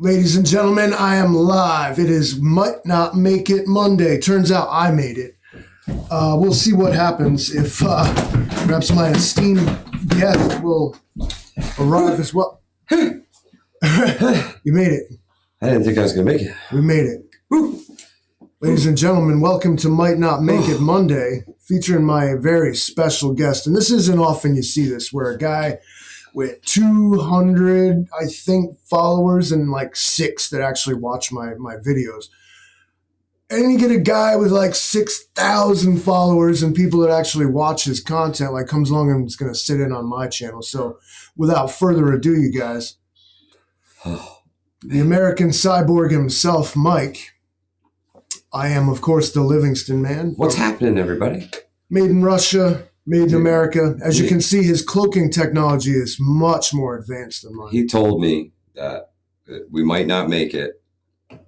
Ladies and gentlemen, I am live. It is Might Not Make It Monday. Turns out I made it. We'll see what happens if perhaps my esteemed guest will arrive as well. You made it. I didn't think I was going to make it. We made it. Woo. Ladies and gentlemen, welcome to Might Not Make It Monday, featuring my very special guest. And this isn't often you see this, where a guy with 200, I think, followers and like 6 that actually watch my videos. And you get a guy with like 6,000 followers and people that actually watch his content, like comes along and is going to sit in on my channel. So without further ado, you guys, the American cyborg himself, Mike. I am, of course, the Livingston man. What's happening, everybody? Made in Russia. Made in America. As you can see, his cloaking technology is much more advanced than mine. He told me that we might not make it.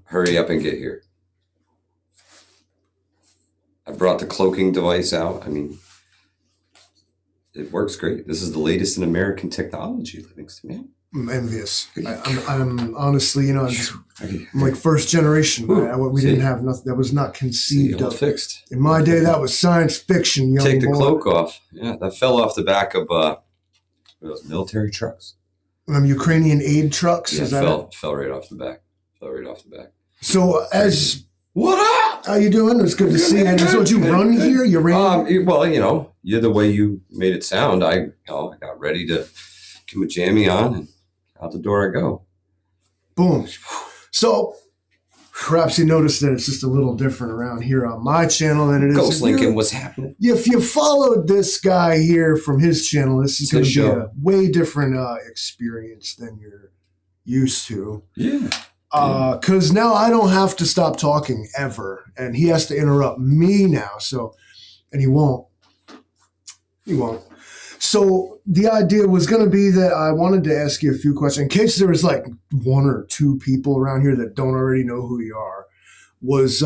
Hurry up and get here. I brought the cloaking device out. I mean, it works great. This is the latest in American technology, Livingston, man. I'm envious. I'm honestly, I'm like first generation. We didn't have nothing that was not conceived of. Fixed. In my day, that was science fiction. Young Take the boy. cloak off. Yeah, that fell off the back of those military trucks. Ukrainian aid trucks. Yeah, is that fell right off the back. So What up? How you doing? It's good to see you. So did you run here? You ran? Well, you're the way you made it sound. I got ready to get my jammy on and out the door I go. Boom. So perhaps you noticed that it's just a little different around here on my channel than it is. Ghost Lincoln, what's happening? If you followed this guy here from his channel, this is going to be a way different experience than you're used to. Yeah. Because now I don't have to stop talking ever, and he has to interrupt me now. So, and he won't. So the idea was going to be that I wanted to ask you a few questions in case there was like 1 or 2 people around here that don't already know who you are. Was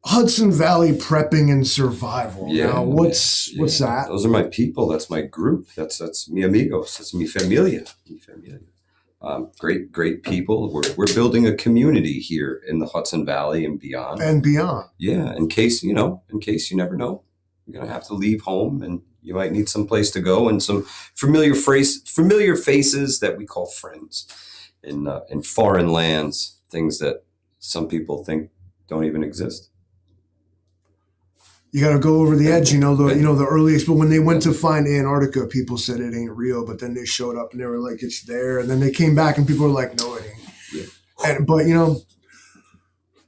Hudson Valley prepping and survival? Yeah. Now, what's that? Those are my people. That's my group. That's mi amigos. That's mi familia. Great people. We're building a community here in the Hudson Valley and beyond. Yeah. In case you never know, you're gonna have to leave home and you might need some place to go and some familiar faces that we call friends in foreign lands, things that some people think don't even exist. You got to go over the edge, the earliest. But when they went to find Antarctica, people said it ain't real. But then they showed up and they were like, it's there. And then they came back and people were like, no, it ain't. Yeah. But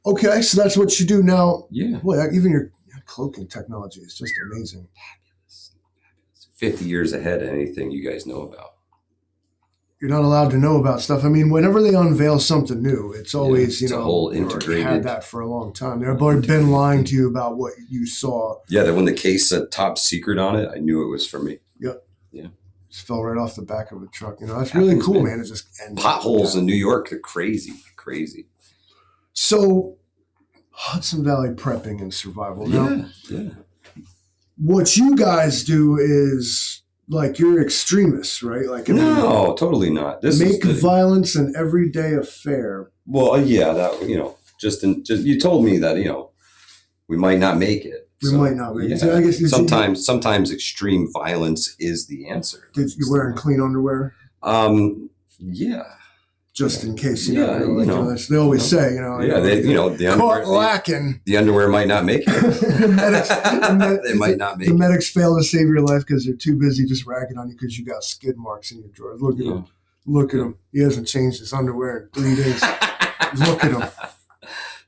okay, so that's what you do now. Yeah. Boy, even your cloaking technology is just amazing. 50 years ahead of anything you guys know about. You're not allowed to know about stuff. I mean, whenever they unveil something new, it's always, it's a whole integrated. Had that for a long time. They've been lying to you about what you saw. Yeah, that when the case said top secret on it, I knew it was for me. Yep. Yeah. Just fell right off the back of a truck. That's really cool, man. It just potholes in New York are crazy. So, Hudson Valley prepping and survival. Now, yeah. What you guys do is like you're extremists, right? Like no, totally not. This make violence an everyday affair. Well, yeah, that just you told me that we might not make it. We might not make it. So I guess sometimes extreme violence is the answer. Did you wearing clean underwear? Yeah. Just in case, they always say, the underwear, lacking. The underwear might not make it. They might not make it. The medics fail to save your life because they're too busy just ragging on you because you got skid marks in your drawers. Look at him. Look at him. He hasn't changed his underwear in 3 days. Look at him.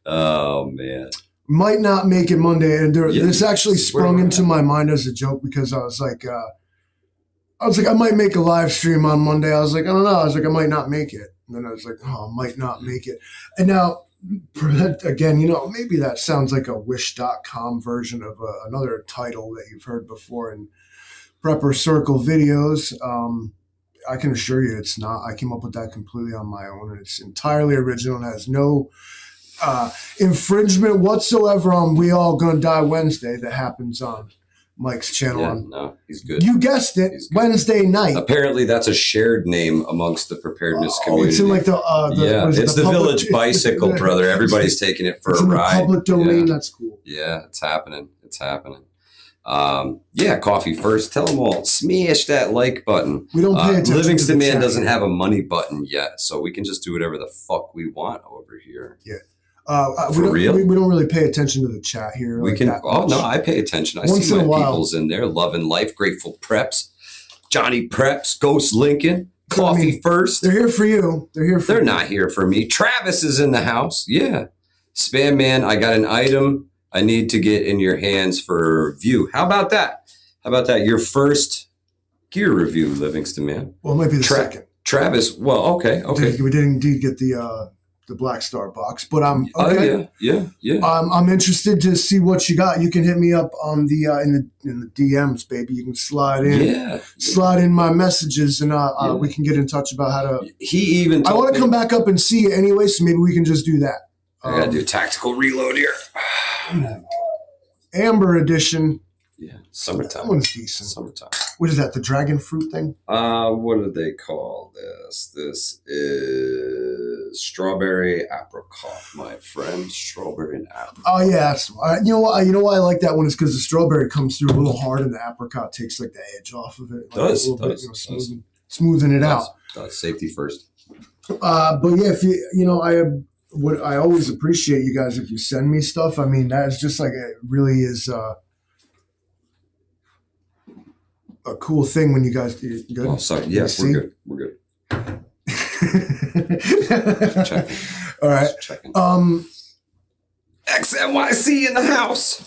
Oh, man. Might not make it Monday. And this actually sprung into my mind as a joke because I was like, I might make a live stream on Monday. I was like, I don't know. I was like, I might not make it. And then I was like, I might not make it. And now, again, maybe that sounds like a wish.com version of another title that you've heard before in Prepper Circle videos. I can assure you it's not. I came up with that completely on my own, and it's entirely original and has no infringement whatsoever on We All Gonna Die Wednesday that happens on Mike's channel on. No, he's good. You guessed it, Wednesday night. Apparently, that's a shared name amongst the preparedness community. It's in like it's the Village Bicycle, brother. Everybody's taking it for a ride. The public domain. That's cool. Yeah, it's happening. It's happening. Coffee first. Tell them all, smash that like button. We don't pay attention. Livingston Man doesn't have a money button yet, so we can just do whatever the fuck we want over here. Yeah. For real? We don't really pay attention to the chat here. We can. Oh no, I pay attention. I see my people's in there, loving life, grateful preps, Johnny Preps, Ghost Lincoln, Coffee First. They're here for you. They're not here for me. Travis is in the house. Yeah, Spam Man. I got an item I need to get in your hands for review. How about that? Your first gear review, Livingston Man. Well, it might be the second. Travis. Well, okay. We did indeed get the Black Star box, but I'm okay. Yeah. I'm interested to see what you got. You can hit me up on the in the DMs, baby. You can slide in my messages, and we can get in touch about how to. He even. I want to come back up and see you anyway, so maybe we can just do that. I gotta do a tactical reload here. Amber edition. Yeah, summertime. That one's decent. Summertime. What is that? The dragon fruit thing? What do they call this? This is strawberry apricot, my friend. Strawberry and apricot. Oh yeah, you know what? You know why I like that one is because the strawberry comes through a little hard, and the apricot takes like the edge off of it. Smoothing it out. Safety first. But yeah, if what I always appreciate you guys if you send me stuff. I mean, that is just like it really is. A cool thing when you guys do good. Oh, sorry. Yes, we're good. Checking. All right. Checking. XNYC in the house.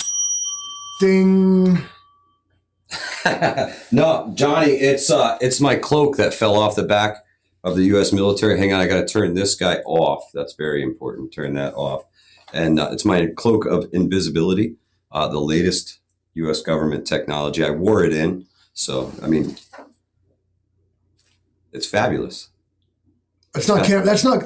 Ding. No, Johnny, it's my cloak that fell off the back of the U.S. military. Hang on, I got to turn this guy off. That's very important. Turn that off. And it's my cloak of invisibility, the latest U.S. government technology. I wore it in. So, I mean, it's fabulous. That's not that's not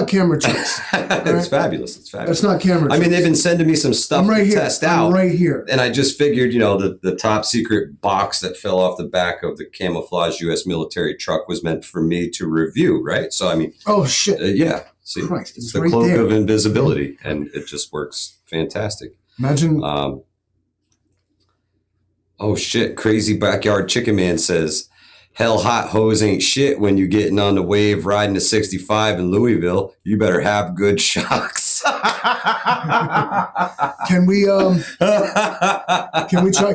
camera tricks. Right? It's fabulous. That's not camera tricks. I mean, they've been sending me some stuff to test out. I'm right here. And I just figured, the top secret box that fell off the back of the camouflage U.S. military truck was meant for me to review, right? So, I mean. Oh, shit. Yeah. See, Christ, it's the cloak of invisibility, and it just works fantastic. Imagine. Oh shit, Crazy Backyard Chicken Man says, hell hot hose ain't shit when you getting on the wave riding a 65 in Louisville. You better have good shocks. Can we try?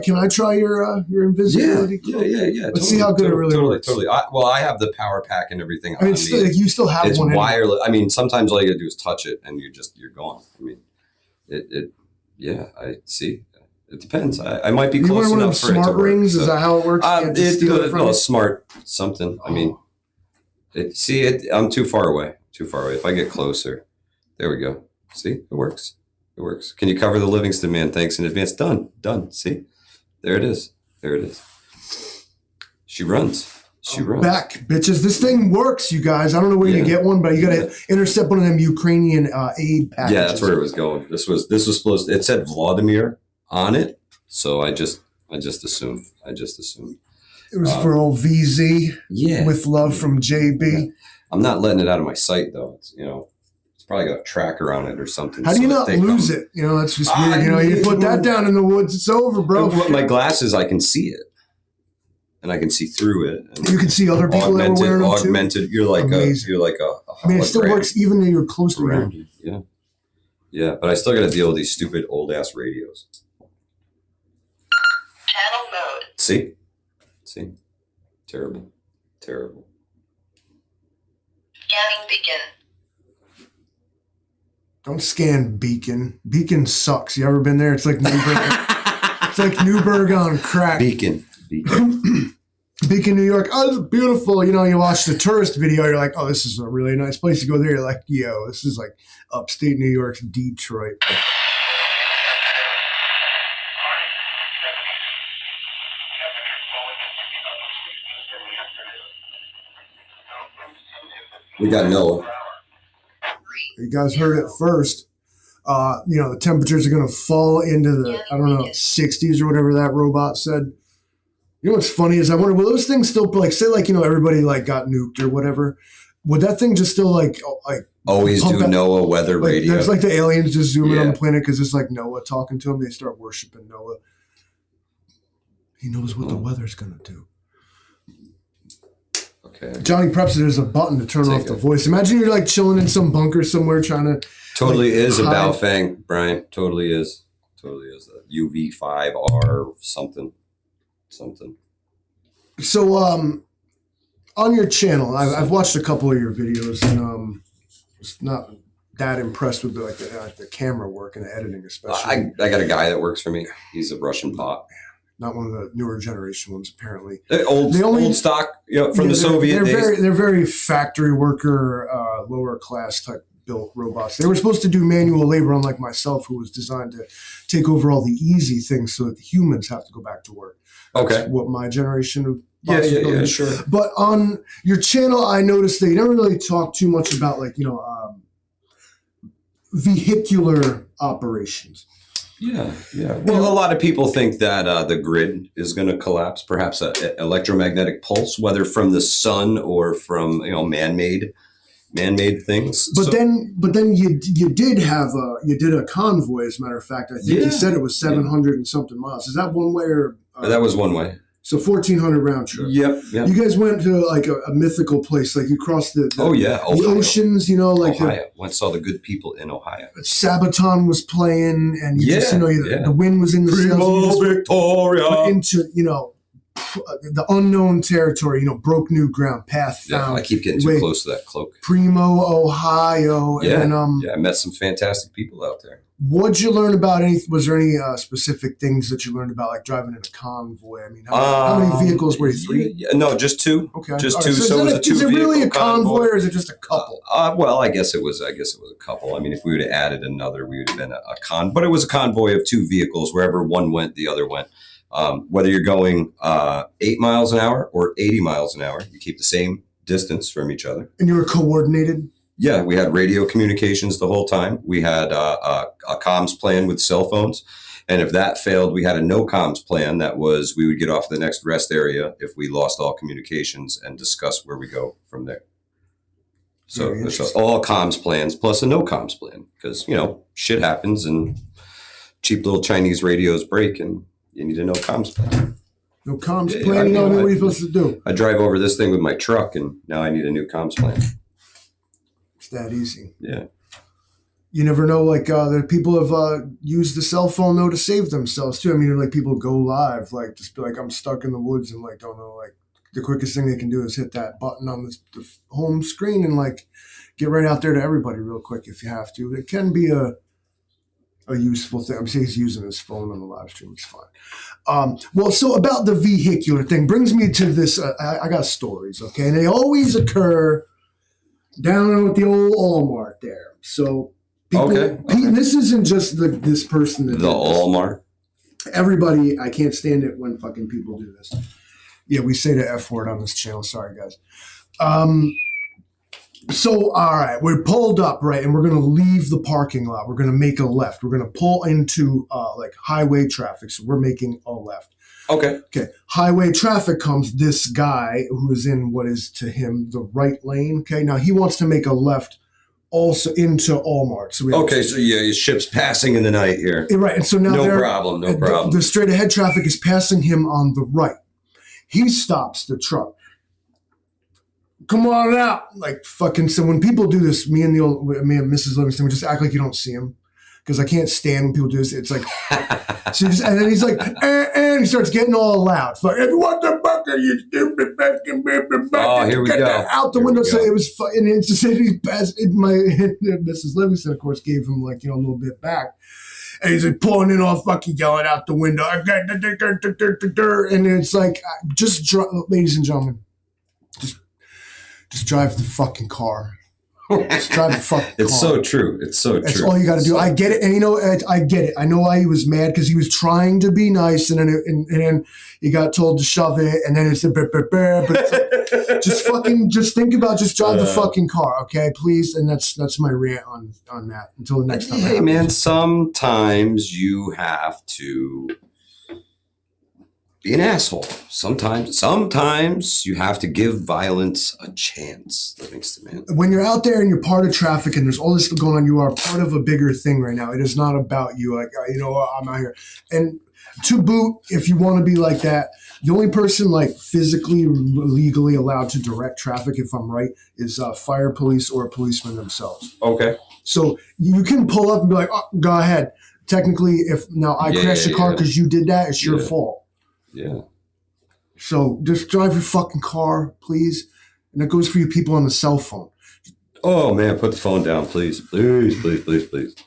Can I try your invisibility? Yeah. Let's see how good it really works. Totally. I have the power pack and everything. I mean, you still have it's one. It's wireless. I mean, sometimes all you gotta do is touch it and you're gone. I mean, I see. It depends. I might be close enough for it to work. Smart rings? Is that how it works? Smart something. I mean, I'm too far away. If I get closer, there we go. See, it works. Can you cover the Livingston Man? Thanks in advance. Done. See, there it is. She runs. Back, bitches. This thing works, you guys. I don't know where you get one, but you got to intercept one of them Ukrainian aid packages. Yeah, that's where it was going. This was supposed. It said Vladimir on it, so I just assumed. It was for old VZ. Yeah, with love from JB. Yeah. I'm not letting it out of my sight though. It's it's probably got a tracker on it or something. How do you not lose it? That's just weird. You put that down in the woods, it's over, bro. My glasses, I can see it, and I can see through it. And you can see other people that are wearing them too. Augmented. You're like a I mean, it still works even though you're close to it. Yeah, but I still got to deal with these stupid old ass radios. Channel mode. See? Terrible. Scanning beacon. Don't scan Beacon. Beacon sucks. You ever been there? It's like Newburgh. It's like Newburgh on crack. Beacon, New York. Oh, it's beautiful. You watch the tourist video. You're like, oh, this is a really nice place to go there. You're like, yo, this is like upstate New York's Detroit. We got Noah. You guys heard it first. The temperatures are going to fall into the, I don't know, 60s or whatever that robot said. You know what's funny is I wonder, will those things still, like, say, like, everybody, like, got nuked or whatever, would that thing just still, like always do NOAA weather radio? That's like the aliens just zooming on the planet because it's like Noah talking to them. They start worshiping Noah. He knows what the weather's going to do. Okay. Johnny Preps, there's a button to turn off the voice. Imagine you're like chilling in some bunker somewhere trying to. Totally is a Baofeng, Brian. Totally is. Totally is a UV5R something. So, on your channel, I've watched a couple of your videos, and was not that impressed with the camera work and the editing, especially. I got a guy that works for me. He's a Russian bot. Not one of the newer generation ones, apparently. Old stock, from the Soviet days. They're very factory worker, lower class type built robots. They were supposed to do manual labor, unlike myself, who was designed to take over all the easy things so that the humans have to go back to work. That's what my generation of bots sure. But on your channel, I noticed that you never really talk too much about vehicular operations. Yeah. Well, a lot of people think that the grid is going to collapse, perhaps an electromagnetic pulse, whether from the sun or from man-made things. But then you did a convoy. As a matter of fact, I think you said it was 700 and something miles. Is that one way or? That was one way. So 1,400 round trip. Yep. You guys went to like a mythical place, like you crossed the oceans, Ohio. Went saw the good people in Ohio. Sabaton was playing, and the wind was in the Primo Victoria. Into the unknown territory. Broke new ground, path found. I keep getting too close to that cloak. Primo, Ohio. Yeah. And, I met some fantastic people out there. What'd you learn about was there any specific things that you learned about, like driving in a convoy? I mean, how many vehicles were you? 3? No, just 2. Okay. Just 2. So it was a 2 Is it really a convoy or is it just a couple? Well, I guess it was a couple. I mean, if we would have added another, we would have been a but it was a convoy of 2 vehicles. Wherever one went, the other went. Whether you're going 8 miles an hour or 80 miles an hour, you keep the same distance from each other. And you were coordinated? Yeah, we had radio communications the whole time. We had a comms plan with cell phones. And if that failed, we had a no comms plan. That was, we would get off the next rest area if we lost all communications and discuss where we go from there. So all comms plans plus a no comms plan because, shit happens and cheap little Chinese radios break and you need a no comms plan. No comms plan? What are you supposed to do? I drive over this thing with my truck and now I need a new comms plan. It's that easy. Yeah. You never know, that people have used the cell phone, to save themselves, too. I mean, people go live, just be like, I'm stuck in the woods and, don't know, the quickest thing they can do is hit that button on the home screen and, get right out there to everybody real quick if you have to. It can be a useful thing. I'm saying he's using his phone on the live stream. It's fine. So about the vehicular thing brings me to this. I got stories, okay? And they always occur down at the old Walmart there. So people, this isn't just this person. The Walmart? Everybody, I can't stand it when fucking people do this. Yeah, we say the F word on this channel. Sorry, guys. So, all right, we're pulled up, right, and we're going to leave the parking lot. We're going to make a left. We're going to pull into, highway traffic, so we're making a left. Okay. Highway traffic comes, this guy who is in what is to him the right lane, okay? Now, he wants to make a left also into Walmart. So your ship's passing in the night here. Right, and so now no problem. The straight ahead traffic is passing him on the right. He stops the truck. Come on out. So when people do this, me and Mrs. Livingston, we just act like you don't see him. Because I can't stand when people do this. It's like, and then he's like, and he starts getting all loud. It's like, what the fuck are you stupid fucking baby? Oh, here we go. Out the window. So it was and it's just he passed Mrs. Livingston, of course, gave him a little bit back. And he's pulling in all fucking yelling out the window. And it's like, ladies and gentlemen, just drive the fucking car. Just drive the fucking car. It's so true. It's so true. That's all you got to do. I get it. And I get it. I know why he was mad, because he was trying to be nice, and then he got told to shove it, and then it's a but it's like, just think about, just drive the fucking car, okay, please. And that's my rant on that until the next time. Hey man, sometimes you have to be an asshole. Sometimes you have to give violence a chance, Livingston, man. When you're out there and you're part of traffic and there's all this going on, you are part of a bigger thing right now. It is not about you. Like, I'm out here. And to boot, if you want to be like that, the only person like physically, legally allowed to direct traffic, if I'm right, is fire, police, or a policeman themselves. Okay. So you can pull up and be like, oh, go ahead. Technically, if now I crashed your car because you did that, it's your fault. Yeah. So just drive your fucking car, please. And that goes for you people on the cell phone. Oh man, put the phone down, please. Please.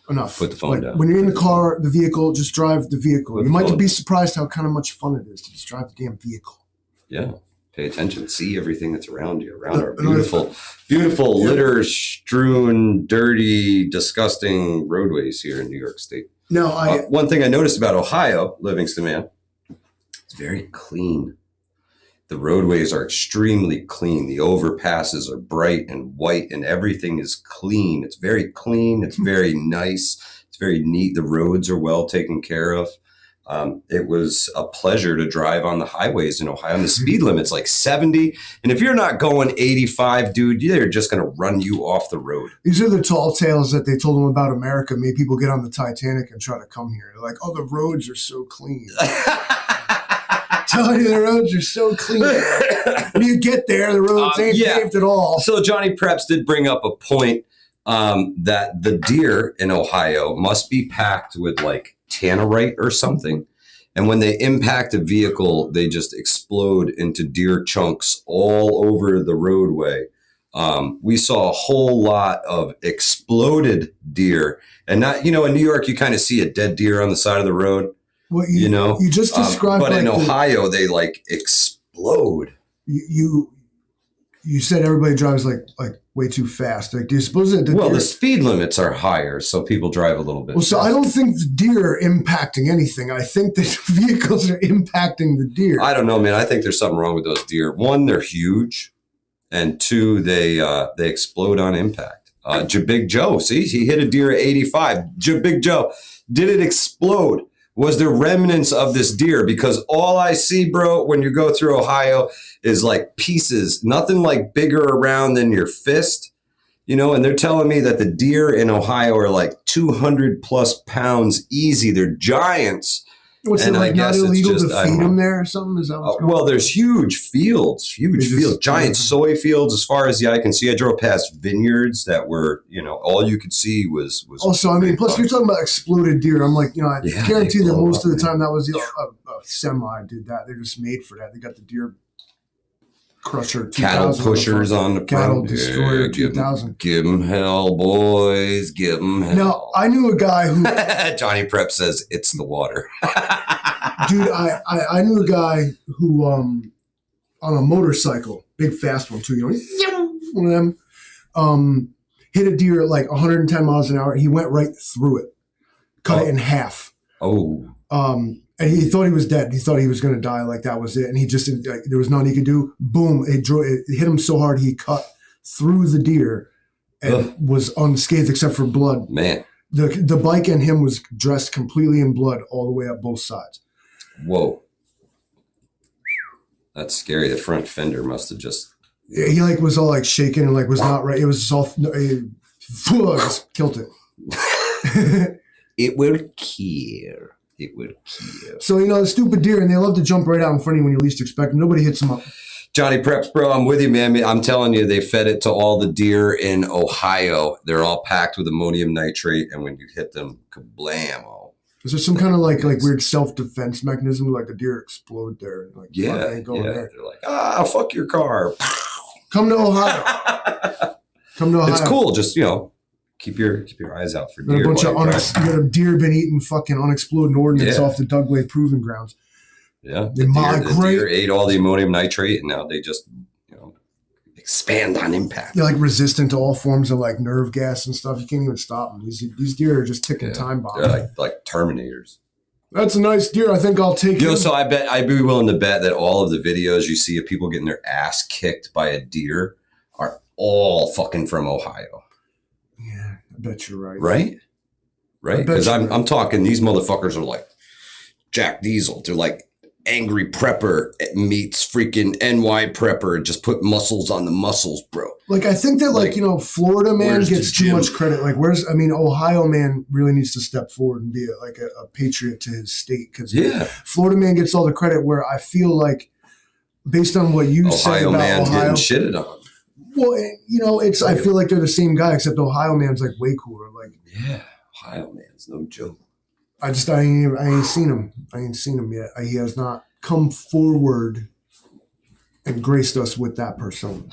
Enough. Put the phone down. When you're in the car, the vehicle, just drive the vehicle. You might be surprised how kind of much fun it is to just drive the damn vehicle. Yeah. Pay attention. See everything that's around you, around our beautiful litter strewn, dirty, disgusting roadways here in New York State. Now, one thing I noticed about Ohio, Livingston, man, it's very clean. The roadways are extremely clean. The overpasses are bright and white, and everything is clean. It's very clean. It's very nice. It's very neat. The roads are well taken care of. It was a pleasure to drive on the highways in Ohio. And the speed limit's like 70. And if you're not going 85, dude, they're just going to run you off the road. These are the tall tales that they told them about America. Made people get on the Titanic and try to come here. They're like, oh, the roads are so clean. Telling you the roads are so clean. When you get there, the roads ain't paved at all. So Johnny Preps did bring up a point that the deer in Ohio must be packed with like tannerite or something. And when they impact a vehicle, they just explode into deer chunks all over the roadway. We saw a whole lot of exploded deer. And not, in New York, you kind of see a dead deer on the side of the road. Well, you just described, but in Ohio, they like explode. You said everybody drives like way too fast. Like, do you suppose that the speed limits are higher, so people drive a little bit. Well, so I don't think the deer are impacting anything. I think that vehicles are impacting the deer. I don't know, man. I think there's something wrong with those deer. One, they're huge, and two, they explode on impact. Big Joe, see, he hit a deer at 85. Big Joe, did it explode? Was there remnants of this deer? Because all I see, bro, when you go through Ohio is like pieces, nothing like bigger around than your fist, and they're telling me that the deer in Ohio are like 200 plus pounds easy. They're giants. What's it like, not illegal to feed them there or something? Is that what's going on? Well, there's huge fields, giant soy fields as far as the eye can see. I drove past vineyards that were, all you could see was. Also, I mean, plus you're talking about exploded deer. I'm like, I guarantee that most of the time that was a semi did that. They're just made for that. They got the deer crusher, cattle pushers on the cattle destroyer 2000. Give them hell, boys. Give them hell. Now, I knew a guy who Johnny Prep says it's the water. Dude, I knew a guy who on a motorcycle, big fast one too, one of them, hit a deer at like 110 miles an hour. He went right through it, cut it in half. Oh. And he thought he was dead. He thought he was going to die. Like that was it. And he just, there was nothing he could do. Boom. It hit him so hard he cut through the deer and was unscathed except for blood. Man. The bike and him was dressed completely in blood all the way up both sides. Whoa. That's scary. The front fender must have just. Yeah, he like was all like shaking and like was not right. It was just all, just killed it. It will kill. It will kill. So, the stupid deer, and they love to jump right out in front of you when you least expect them. Nobody hits them up. Johnny Preps, bro, I'm with you, man. I'm telling you, they fed it to all the deer in Ohio. They're all packed with ammonium nitrate, and when you hit them, kablamo. Is there some kind of like weird self-defense mechanism, like the deer explode there? Like, there. They're like, fuck your car. Come to Ohio. It's cool. Just, keep your eyes out for deer. A bunch of a deer been eating fucking unexploded ordnance off the Dugway Proving Grounds. Yeah, the deer ate all the ammonium nitrate, and now they just expand on impact. They're like resistant to all forms of like nerve gas and stuff. You can't even stop them. These deer are just ticking time bombs. They're like Terminators. That's a nice deer. I think I'll take it. So I'd be willing to bet that all of the videos you see of people getting their ass kicked by a deer are all fucking from Ohio. Yeah, I bet you're right. Right? Because I'm talking, these motherfuckers are like Jack Diesel. They're like angry prepper meets freaking NY prepper. Just put muscles on the muscles, bro. Like, I think that, like, you know, Florida man gets too much credit. Like, Ohio man really needs to step forward and be a patriot to his state. Because Florida man gets all the credit, where I feel like, based on what you said about man's Ohio. Getting shitted on. Well, you know, I feel like they're the same guy, except Ohio man's like way cooler. Like, yeah, Ohio man's no joke. I ain't seen him. I ain't seen him yet. He has not come forward and graced us with that persona.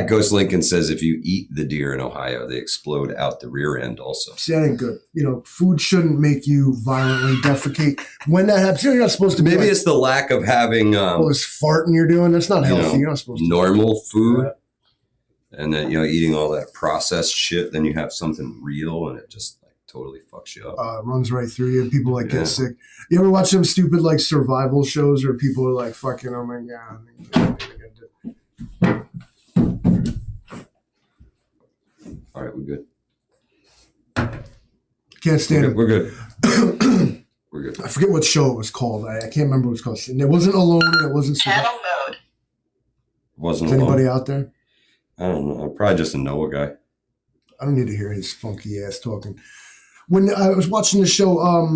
Ghost Lincoln says if you eat the deer in Ohio, they explode out the rear end also. See, that ain't good. You know, food shouldn't make you violently defecate. When that happens, you're not supposed to be. Maybe it's the lack of having this farting you're doing. That's not healthy. You're not supposed to. Normal food. And then, eating all that processed shit, then you have something real and it just totally fucks you up. Runs right through you and people get sick. You ever watch them stupid survival shows where people are like, fucking, oh my God. All right, we're good. Can't stand it. We're good. We're good. I forget what show it was called. I can't remember what it was called. It wasn't Alone. It wasn't Channel mode. Wasn't Is anybody out there? I don't know. I'm probably just a Noah guy. I don't need to hear his funky ass talking. When I was watching the show,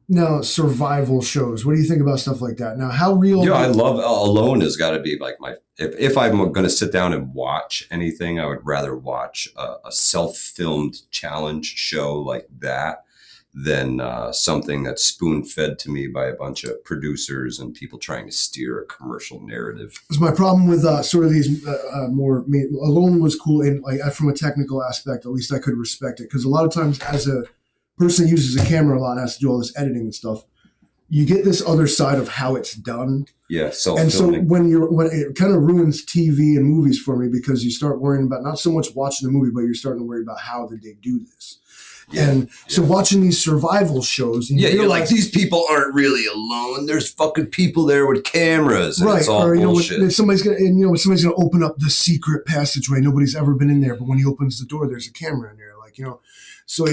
now survival shows, what do you think about stuff like that? Now, how real? Yeah, I love Alone has got to be like my. If I'm going to sit down and watch anything, I would rather watch a self-filmed challenge show like that than something that's spoon-fed to me by a bunch of producers and people trying to steer a commercial narrative. It's my problem with sort of these more. Alone was cool, and from a technical aspect, at least I could respect it, because a lot of times, as a person who uses a camera a lot and has to do all this editing and stuff, you get this other side of how it's done. Yeah, self-filming. And so when it kind of ruins TV and movies for me, because you start worrying about not so much watching the movie, but you're starting to worry about how did they do this. Yeah, and so watching these survival shows, you're like, these people aren't really alone. There's fucking people there with cameras, and it's all bullshit. Somebody's gonna open up the secret passageway. Nobody's ever been in there, but when he opens the door, there's a camera in there. So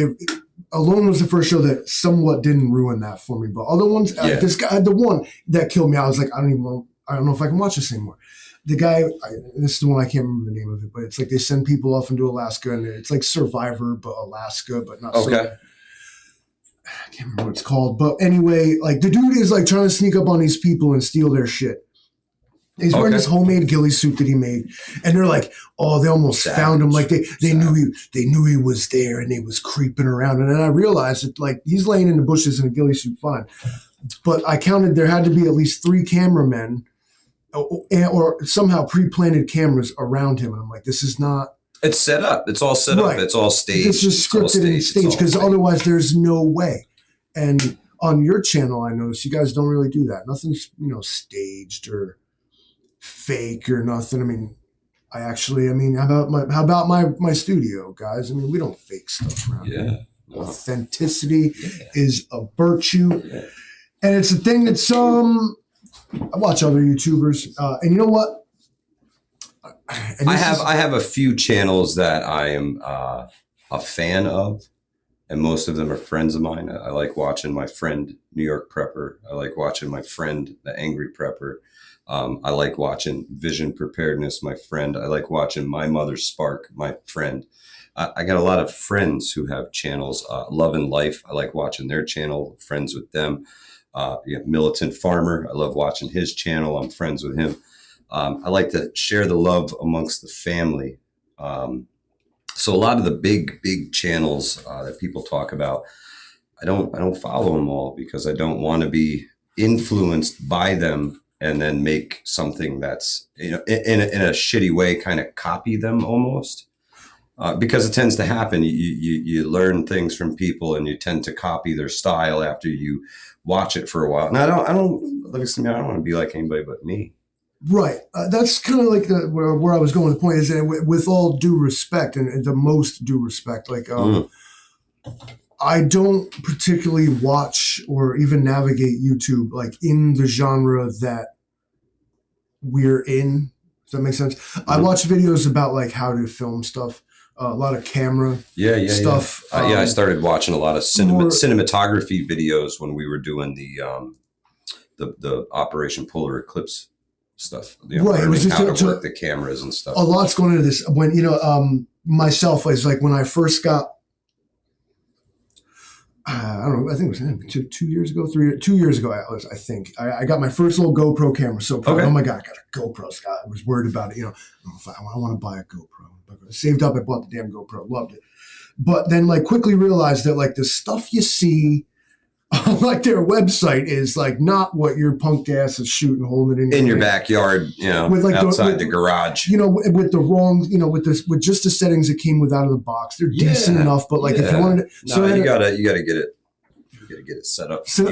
Alone was the first show that somewhat didn't ruin that for me. But other ones, this guy, the one that killed me, I was like, I don't know if I can watch this anymore. The guy, this is the one I can't remember the name of it, but it's like they send people off into Alaska, and it's like Survivor, but Alaska, but not so. I can't remember what it's called. But anyway, the dude is trying to sneak up on these people and steal their shit. He's wearing this homemade ghillie suit that he made, and they're like, "Oh, they almost found him. Like they knew he was there, and they was creeping around." And then I realized that he's laying in the bushes in a ghillie suit, fine. But I counted there had to be at least 3 cameramen, or somehow pre-planted cameras around him, and I'm like, "This is not." It's set up. It's all set up. It's all staged. It's just scripted and staged, because otherwise there's no way. And on your channel, I noticed you guys don't really do that. Nothing's staged or fake or nothing. I mean, how about my studio, guys? I mean, we don't fake stuff around here. Authenticity is a virtue, and it's a thing that I watch other YouTubers, and you know what? I have a few channels that I am a fan of, and most of them are friends of mine. I like watching my friend New York Prepper. I like watching my friend the Angry Prepper. I like watching Vision Preparedness, my friend. I like watching My Mother Spark, my friend. I got a lot of friends who have channels. Love and Life, I like watching their channel, friends with them. Militant Farmer, I love watching his channel. I'm friends with him. I like to share the love amongst the family. So a lot of the big channels that people talk about, I don't follow them all, because I don't want to be influenced by them and then make something that's, in a shitty way, kind of copy them almost. Because it tends to happen. You learn things from people and you tend to copy their style after you watch it for a while. And I don't want to be like anybody but me. Right. That's kind of like where I was going. The point is that with all due respect and the most due respect, like I don't particularly watch or even navigate YouTube like in the genre that we're in. Does that make sense? I watch videos about like how to film stuff, a lot of camera stuff. Yeah, I started watching a lot of cinematography videos when we were doing the Operation Polar Eclipse stuff. You know, right. It was just how to work the cameras and stuff. A lot's going into this. When, myself is like when I first got, I don't know, I think it was 2 years ago, 2 years ago, I think. I got my first little GoPro camera. So proud. Oh my God, I got a GoPro. I was worried about it. I want to buy a GoPro. I saved up, I bought the damn GoPro, loved it. But then like quickly realized that like the stuff you see on like their website is like not what your punk ass is shooting, holding it in your backyard, with like outside the garage. With the wrong, with just the settings that came with out of the box. They're decent enough, but like if you wanted to, you gotta get it. You gotta get it set up. So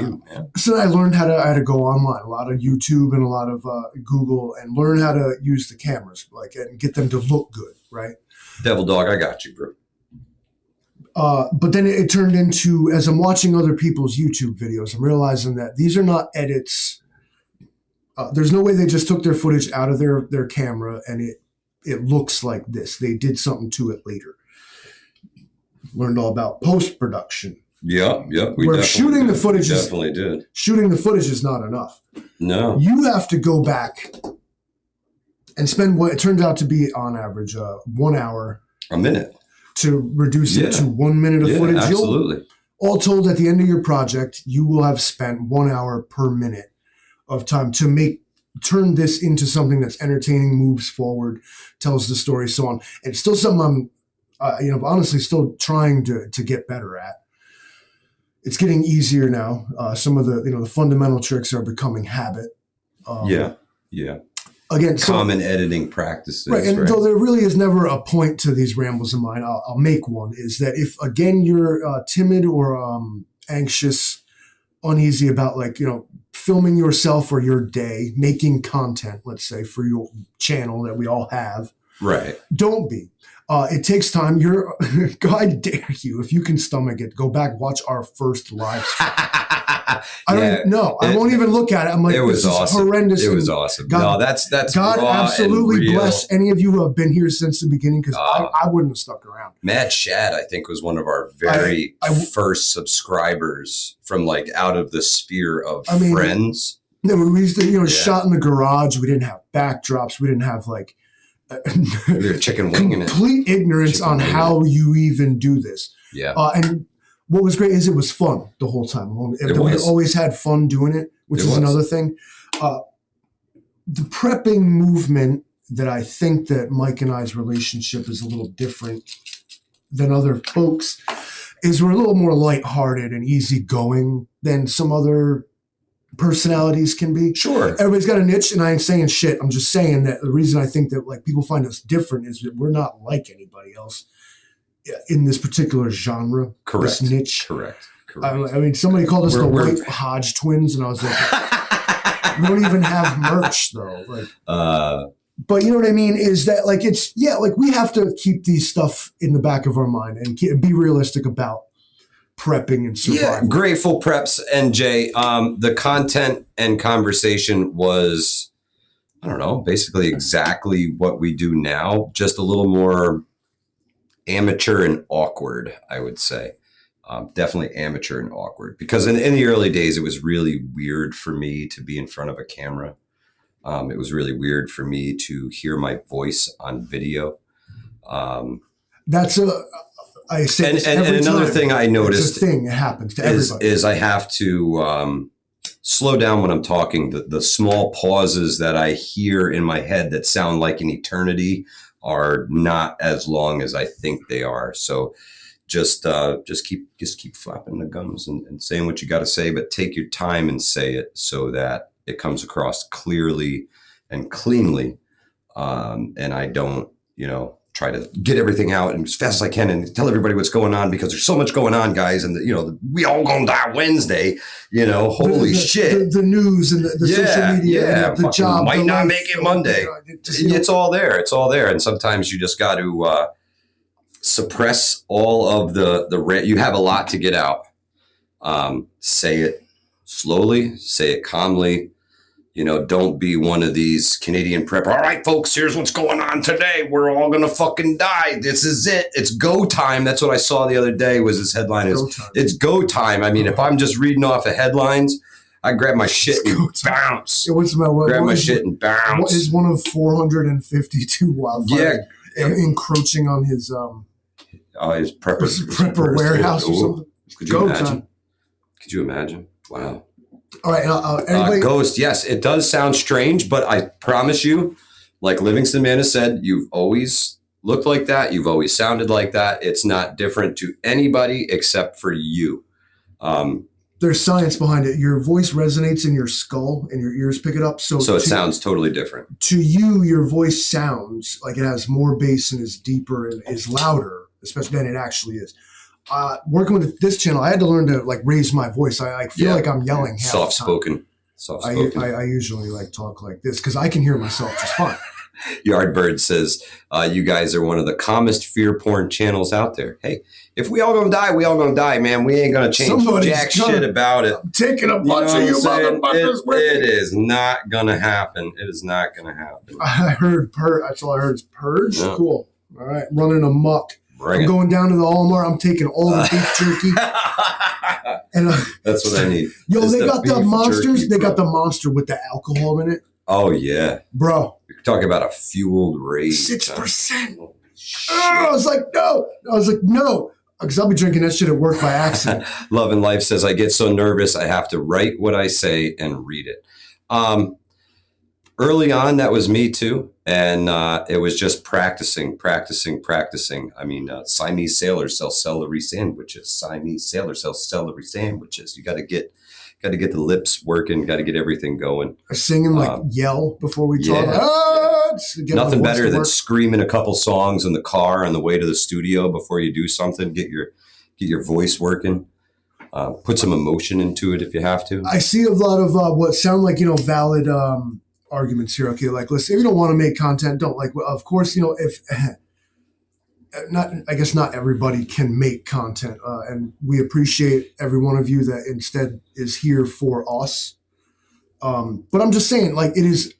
I learned I had to go online, a lot of YouTube and a lot of Google, and learn how to use the cameras, like and get them to look good, right? Devil dog, I got you, bro. But then it turned into, as I'm watching other people's YouTube videos, I'm realizing that these are not edits. There's no way they just took their footage out of their camera and it looks like this. They did something to it later. Learned all about post-production. Yeah. Where shooting the footage definitely did. Shooting the footage is not enough. No. You have to go back and spend what it turns out to be on average 1 hour. A minute. To reduce it to 1 minute of footage. Absolutely. All told, at the end of your project, you will have spent 1 hour per minute of time to turn this into something that's entertaining, moves forward, tells the story, so on. And it's still something I'm, honestly still trying to get better at. It's getting easier now. Some of the fundamental tricks are becoming habit. Yeah. Again, common editing practices. Right. And though there really is never a point to these rambles of mine, I'll make one, is that if, again, you're timid or anxious, uneasy about filming yourself or your day, making content, let's say, for your channel that we all have. Right. Don't be. It takes time. God dare you, if you can stomach it, go back, watch our first live stream. I don't even know. I won't even look at it. I'm like, this is horrendous. It was awesome. God, no, that's God raw absolutely bless any of you who have been here since the beginning, because I wouldn't have stuck around. Mad Shad, I think, was one of our very first subscribers from like out of the sphere of friends. No, we used to, shot in the garage. We didn't have backdrops. We didn't have like chicken wing complete ignorance on how you even do this. Yeah. And what was great is it was fun the whole time. We always had fun doing it, which is another thing. The prepping movement, that I think that Mike and I's relationship is a little different than other folks, is we're a little more lighthearted and easygoing than some other personalities can be. Sure. Everybody's got a niche, and I ain't saying shit. I'm just saying that the reason I think that like people find us different is that we're not like anybody else in this particular genre. Correct. This niche. Correct. I mean, somebody called us the White Hodge twins, and I was like, we don't even have merch though. Like, but you know what I mean? Is that like we have to keep these stuff in the back of our mind and be realistic about prepping and survival. Yeah, grateful preps. And Jay, the content and conversation was, I don't know, basically exactly what we do now, just a little more amateur and awkward, I would say. Definitely amateur and awkward, because in the early days, it was really weird for me to be in front of a camera. It was really weird for me to hear my voice on video. That's I say and another thing I noticed, it's a thing, it happens to everybody, is I have to slow down when I'm talking. The small pauses that I hear in my head that sound like an eternity are not as long as I think they are. So just keep flapping the gums and saying what you got to say, but take your time and say it so that it comes across clearly and cleanly. And I don't, try to get everything out and as fast as I can and tell everybody what's going on because there's so much going on, guys. And we all gonna die Wednesday, holy shit. The news and the social media, the job. Might not make it Monday. It's all there. It's all there. And sometimes you just got to suppress all of the you have a lot to get out. Say it slowly, say it calmly. Don't be one of these Canadian prep. All right, folks, here's what's going on today. We're all going to fucking die. This is it. It's go time. That's what I saw the other day was this headline. It's go time. I mean, if I'm just reading off of headlines, I grab my shit and bounce. Grab my shit and bounce. What is one of 452 wildfires encroaching on his prepper warehouse or something? Could you imagine? Time. Could you imagine? Wow. All right, Ghost, yes, it does sound strange, but I promise you, like Livingston Man has said, you've always looked like that. You've always sounded like that. It's not different to anybody except for you. There's science behind it. Your voice resonates in your skull and your ears pick it up. So it sounds totally different. To you, your voice sounds like it has more bass and is deeper and is louder, especially than it actually is. Working with this channel, I had to learn to raise my voice. I feel like I'm yelling. Soft spoken. I usually talk like this because I can hear myself just fine. Yardbird says, you guys are one of the calmest fear porn channels out there. Hey, if we all gonna die, we all gonna die, man. We ain't gonna change shit about it. I'm taking a bunch of you motherfuckers with me. It is not gonna happen. It is not gonna happen. I heard that's all I heard is purge. Yeah. Cool. All right, running amok. I'm going down to the Walmart. I'm taking all the beef jerky. And that's what I need. Yo, they got the monsters. Jerky, they got the monster with the alcohol in it. Oh yeah, bro. You're talking about a fueled rage. 6%. I was like, no. Because I'll be drinking that shit at work by accident. Love and Life says, I get so nervous. I have to write what I say and read it. Early on, that was me too. And it was just practicing. I mean, Siamese sailors sell celery sandwiches. Siamese sailors sell celery sandwiches. You got to get the lips working. Got to get everything going. Singing yell before we talk. Nothing better than screaming a couple songs in the car on the way to the studio before you do something. Get your voice working. Put some emotion into it if you have to. I see a lot of what sound like valid arguments here. Okay, listen, if you don't want to make content, don't of course, if I guess not everybody can make content, and we appreciate every one of you that instead is here for us. But I'm just saying, it is.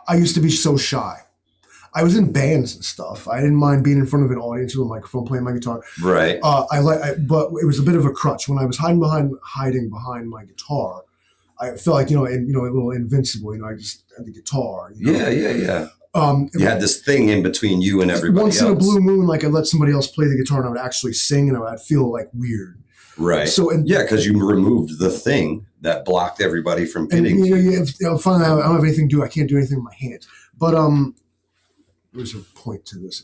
I used to be so shy. I was in bands and stuff. I didn't mind being in front of an audience with a microphone, playing my guitar. Right. But it was a bit of a crutch when I was hiding behind my guitar. I felt like a little invincible. I just had the guitar. Yeah. You had this thing in between you and everybody once else. In a blue moon, I'd let somebody else play the guitar and I would actually sing, and I'd feel weird. Right. So because you removed the thing that blocked everybody from getting. Finally, I don't have anything to do. I can't do anything with my hands. But there's a point to this.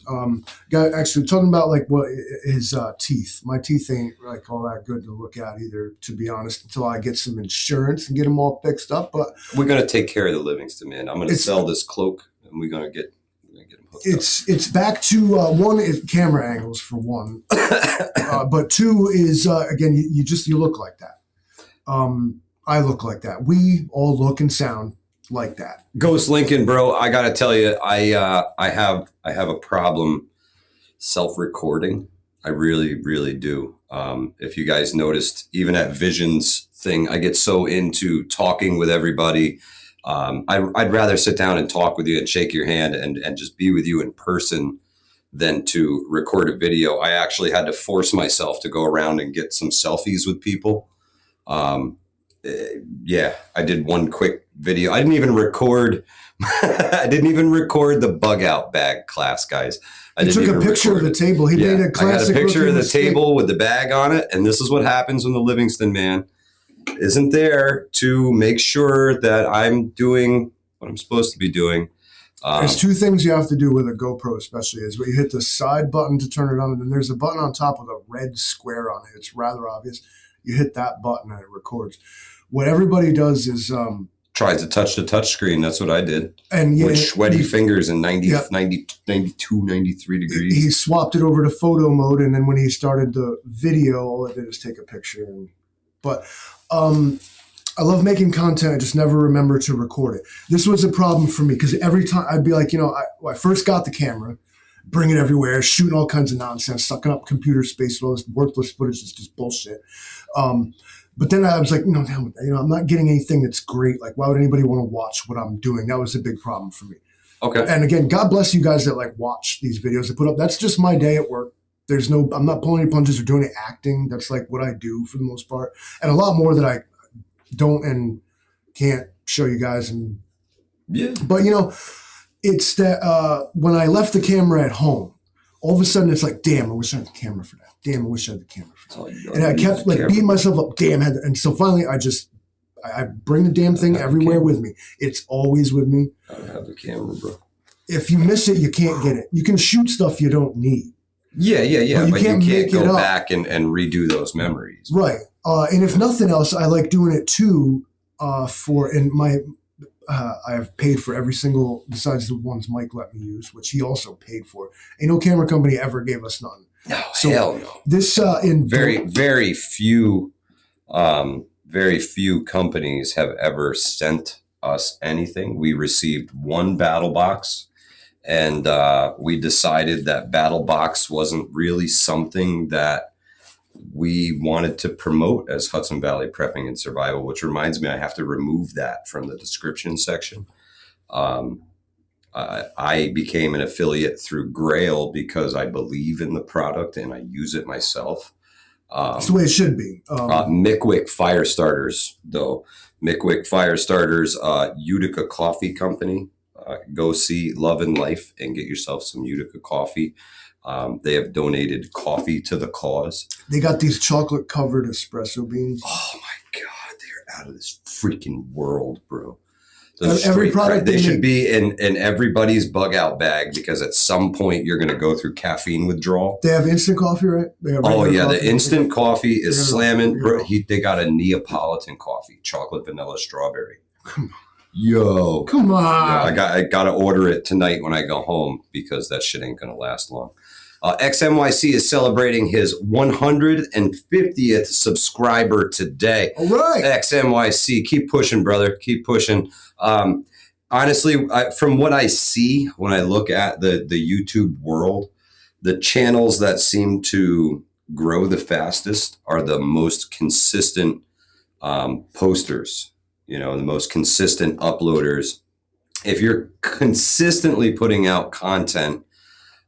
Guy actually talking about what his teeth. My teeth ain't all that good to look at either, to be honest, until I get some insurance and get them all fixed up. But we're gonna take care of the Livingston Man. I'm gonna sell this cloak, and we're gonna get him hooked up. It's back to one is camera angles for one, but two is again you look like that. I look like that. We all look and sound like that. Ghost Lincoln, bro, I gotta tell you, I have a problem self-recording. I really, really do. If you guys noticed, even at Visions thing, I get so into talking with everybody. I'd rather sit down and talk with you and shake your hand and just be with you in person than to record a video. I actually had to force myself to go around and get some selfies with people. I did one quick video. I didn't even record the bug out bag class, guys. He took a picture of the table. He made a classic. I got a picture of the table with the bag on it, and this is what happens when the Livingston Man isn't there to make sure that I'm doing what I'm supposed to be doing. There's two things you have to do with a GoPro, especially, is where you hit the side button to turn it on, and then there's a button on top with a red square on it. It's rather obvious. You hit that button and it records. What everybody does is tries to touch the touch screen. That's what I did. And with sweaty fingers in 92, 93 degrees. He swapped it over to photo mode, and then when he started the video, all I did was take a picture. But I love making content. I just never remember to record it. This was a problem for me because every time I'd be like, I first got the camera, bring it everywhere, shooting all kinds of nonsense, sucking up computer space, all this worthless footage is just bullshit. But then I was like, I'm not getting anything that's great. Like, why would anybody want to watch what I'm doing? That was a big problem for me. Okay. And again, God bless you guys that like watch these videos I put up. That's just my day at work. I'm not pulling any punches or doing any acting. That's like what I do for the most part. And a lot more that I don't and can't show you guys. And yeah. But it's that when I left the camera at home, all of a sudden it's like, damn, I wish I had the camera for that. Damn, I wish I had the camera for that. And I kept like beating myself up. Damn, and so finally I bring the damn thing everywhere with me. It's always with me. I have the camera, bro. If you miss it, you can't get it. You can shoot stuff you don't need. Yeah. But you can't go back and redo those memories. Right. And if nothing else, I like doing it too. I have paid for every single, besides the ones Mike let me use, which he also paid for. Ain't no camera company ever gave us none. No, hell no. This very few companies have ever sent us anything. We received one battle box, and we decided that battle box wasn't really something that we wanted to promote as Hudson Valley Prepping and Survival, which reminds me, I have to remove that from the description section. I became an affiliate through Grail because I believe in the product and I use it myself. That's the way it should be. Mickwick Fire Starters, though. Mickwick Fire Starters, Utica Coffee Company. Go see Love and Life and get yourself some Utica coffee. They have donated coffee to the cause. They got these chocolate covered espresso beans. Oh my God, they're out of this freaking world, bro. Every product they should be in everybody's bug out bag because at some point you're going to go through caffeine withdrawal. They have instant coffee, right? The instant coffee is slamming. Bro, they got a Neapolitan coffee, chocolate, vanilla, strawberry. Come on. Yo, come on! Yeah, I gotta order it tonight when I go home because that shit ain't gonna last long. XMYC is celebrating his 150th subscriber today. All right, XMYC, keep pushing, brother. Keep pushing. Honestly, from what I see when I look at the YouTube world, the channels that seem to grow the fastest are the most consistent posters. The most consistent uploaders. If you're consistently putting out content,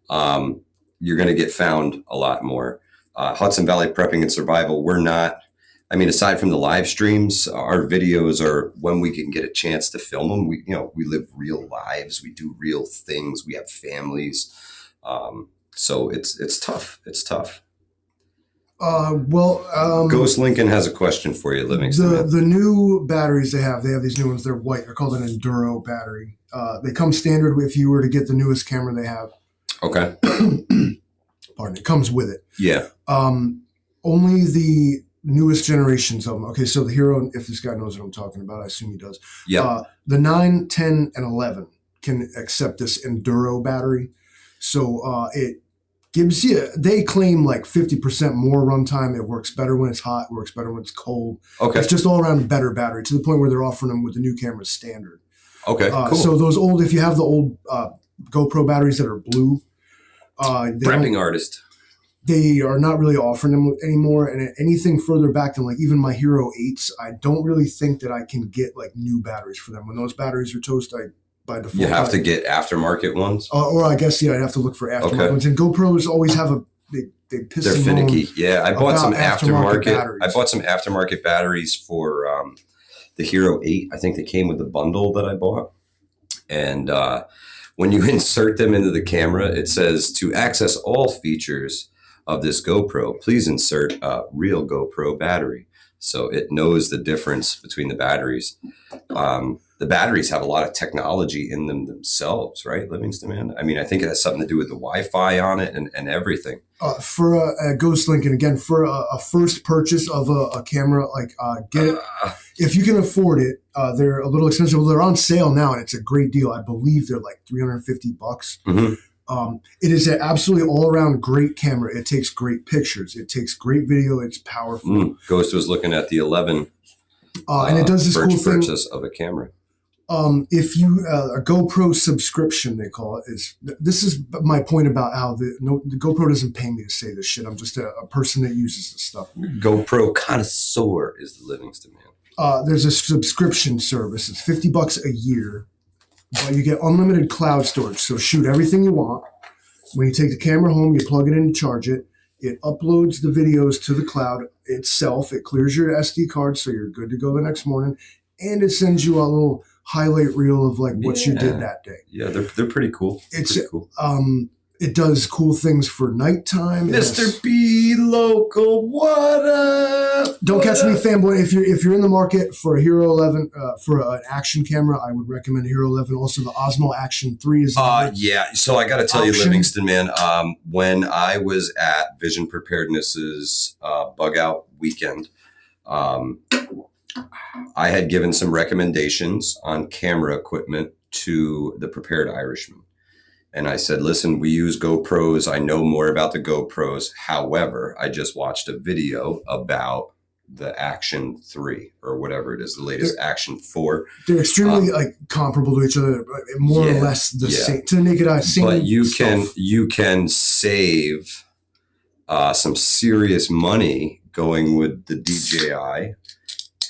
you're going to get found a lot more. Hudson Valley Prepping and Survival, we're not, aside from the live streams, our videos are when we can get a chance to film them. We live real lives. We do real things. We have families. So it's tough. It's tough. Ghost Lincoln has a question for you, Livingston. The new batteries they have these new ones. They're white. They're called an Enduro battery. They come standard if you were to get the newest camera they have. Okay. Pardon. It comes with it. Yeah. Only the newest generations of them. Okay, so the Hero, if this guy knows what I'm talking about, I assume he does. Yeah. The 9, 10, and 11 can accept this Enduro battery. So it gives you, they claim like 50% more runtime. It works better when it's hot, works better when it's cold. Okay. It's just all around better battery to the point where they're offering them with the new cameras standard. Okay, cool. So those old, if you have the old GoPro batteries that are blue. Prepping artist. They are not really offering them anymore. And anything further back than like even my Hero 8s, I don't really think that I can get like new batteries for them. When those batteries are toast, by default. You have to get aftermarket ones? Or I guess, I'd have to look for aftermarket ones. And GoPros always have they piss They're finicky. Yeah, I bought some aftermarket batteries. I bought some aftermarket batteries for the Hero 8. I think they came with the bundle that I bought. And when you insert them into the camera, it says, to access all features of this GoPro, please insert a real GoPro battery. So it knows the difference between the batteries. the batteries have a lot of technology in them themselves, right, Livingston, man? I mean, I think it has something to do with the Wi-Fi on it and everything. For a Ghost Link, and again, for a first purchase of a camera, like get it if you can afford it. They're a little expensive. Well, they're on sale now, and it's a great deal. I believe they're like $350. Mm-hmm. It is an absolutely all-around great camera. It takes great pictures. It takes great video. It's powerful. Ghost was looking at the 11. And it does this cool thing. Purchase of a camera. If you a GoPro subscription, they call it, this is my point about how the GoPro doesn't pay me to say this shit. I'm just a person that uses this stuff. GoPro connoisseur is the Livingston man. There's a subscription service. It's $50 a year, but you get unlimited cloud storage. So shoot everything you want. When you take the camera home, you plug it in to charge it. It uploads the videos to the cloud itself. It clears your SD card, so you're good to go the next morning, and it sends you a little highlight reel of like what you did that day. Yeah, they're pretty cool. It's pretty cool. It does cool things for nighttime. Mr. B Local, what up? Don't catch me fanboy. If you're in the market for a Hero 11 for an action camera, I would recommend Hero 11. Also, the Osmo Action 3 is yeah. So I got to tell you, Livingston, man, when I was at Vision Preparedness's bug out weekend, I had given some recommendations on camera equipment to the Prepared Irishman. And I said, listen, we use GoPros. I know more about the GoPros. However, I just watched a video about the Action 3 or whatever it is, the latest Action 4. They're extremely comparable to each other, more or less the same. To the naked eye, same But you stuff. can save some serious money going with the DJI.